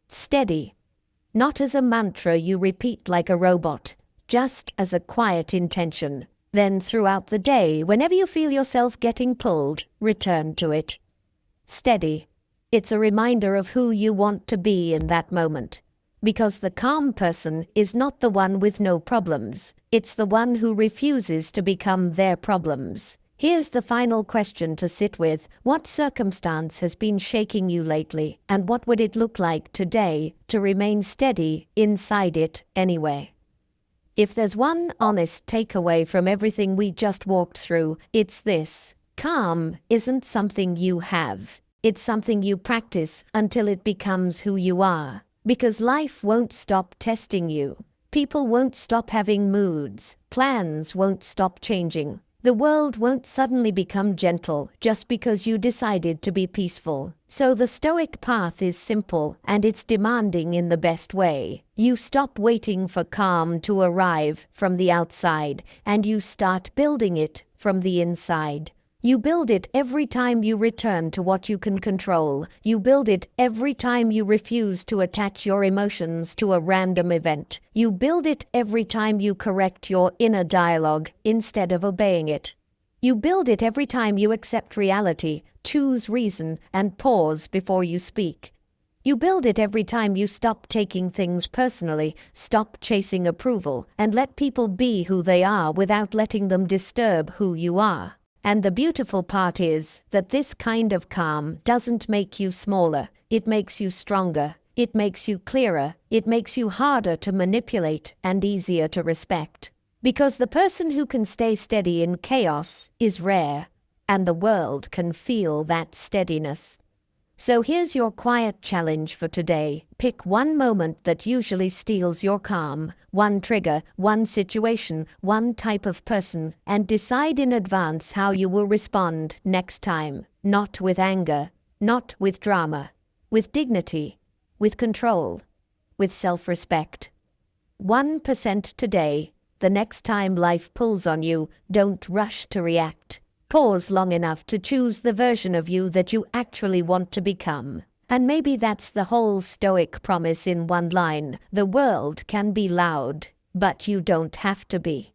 Steady. Not as a mantra you repeat like a robot, just as a quiet intention. Then throughout the day, whenever you feel yourself getting pulled, return to it. Steady. It's a reminder of who you want to be in that moment. Because the calm person is not the one with no problems. It's the one who refuses to become their problems. Here's the final question to sit with. What circumstance has been shaking you lately? And what would it look like today to remain steady inside it anyway? If there's one honest takeaway from everything we just walked through, it's this. Calm isn't something you have. It's something you practice until it becomes who you are. Because life won't stop testing you. People won't stop having moods. Plans won't stop changing. The world won't suddenly become gentle just because you decided to be peaceful. So the Stoic path is simple, and it's demanding in the best way. You stop waiting for calm to arrive from the outside, and you start building it from the inside. You build it every time you return to what you can control. You build it every time you refuse to attach your emotions to a random event. You build it every time you correct your inner dialogue instead of obeying it. You build it every time you accept reality, choose reason, and pause before you speak. You build it every time you stop taking things personally, stop chasing approval, and let people be who they are without letting them disturb who you are. And the beautiful part is that this kind of calm doesn't make you smaller. It makes you stronger. It makes you clearer. It makes you harder to manipulate and easier to respect. Because the person who can stay steady in chaos is rare, and the world can feel that steadiness. So here's your quiet challenge for today. Pick one moment that usually steals your calm, one trigger, one situation, one type of person, and decide in advance how you will respond next time. Not with anger, not with drama, with dignity, with control, with self-respect. 1% today. The next time life pulls on you, don't rush to react. Pause long enough to choose the version of you that you actually want to become. And maybe that's the whole Stoic promise in one line. The world can be loud, but you don't have to be.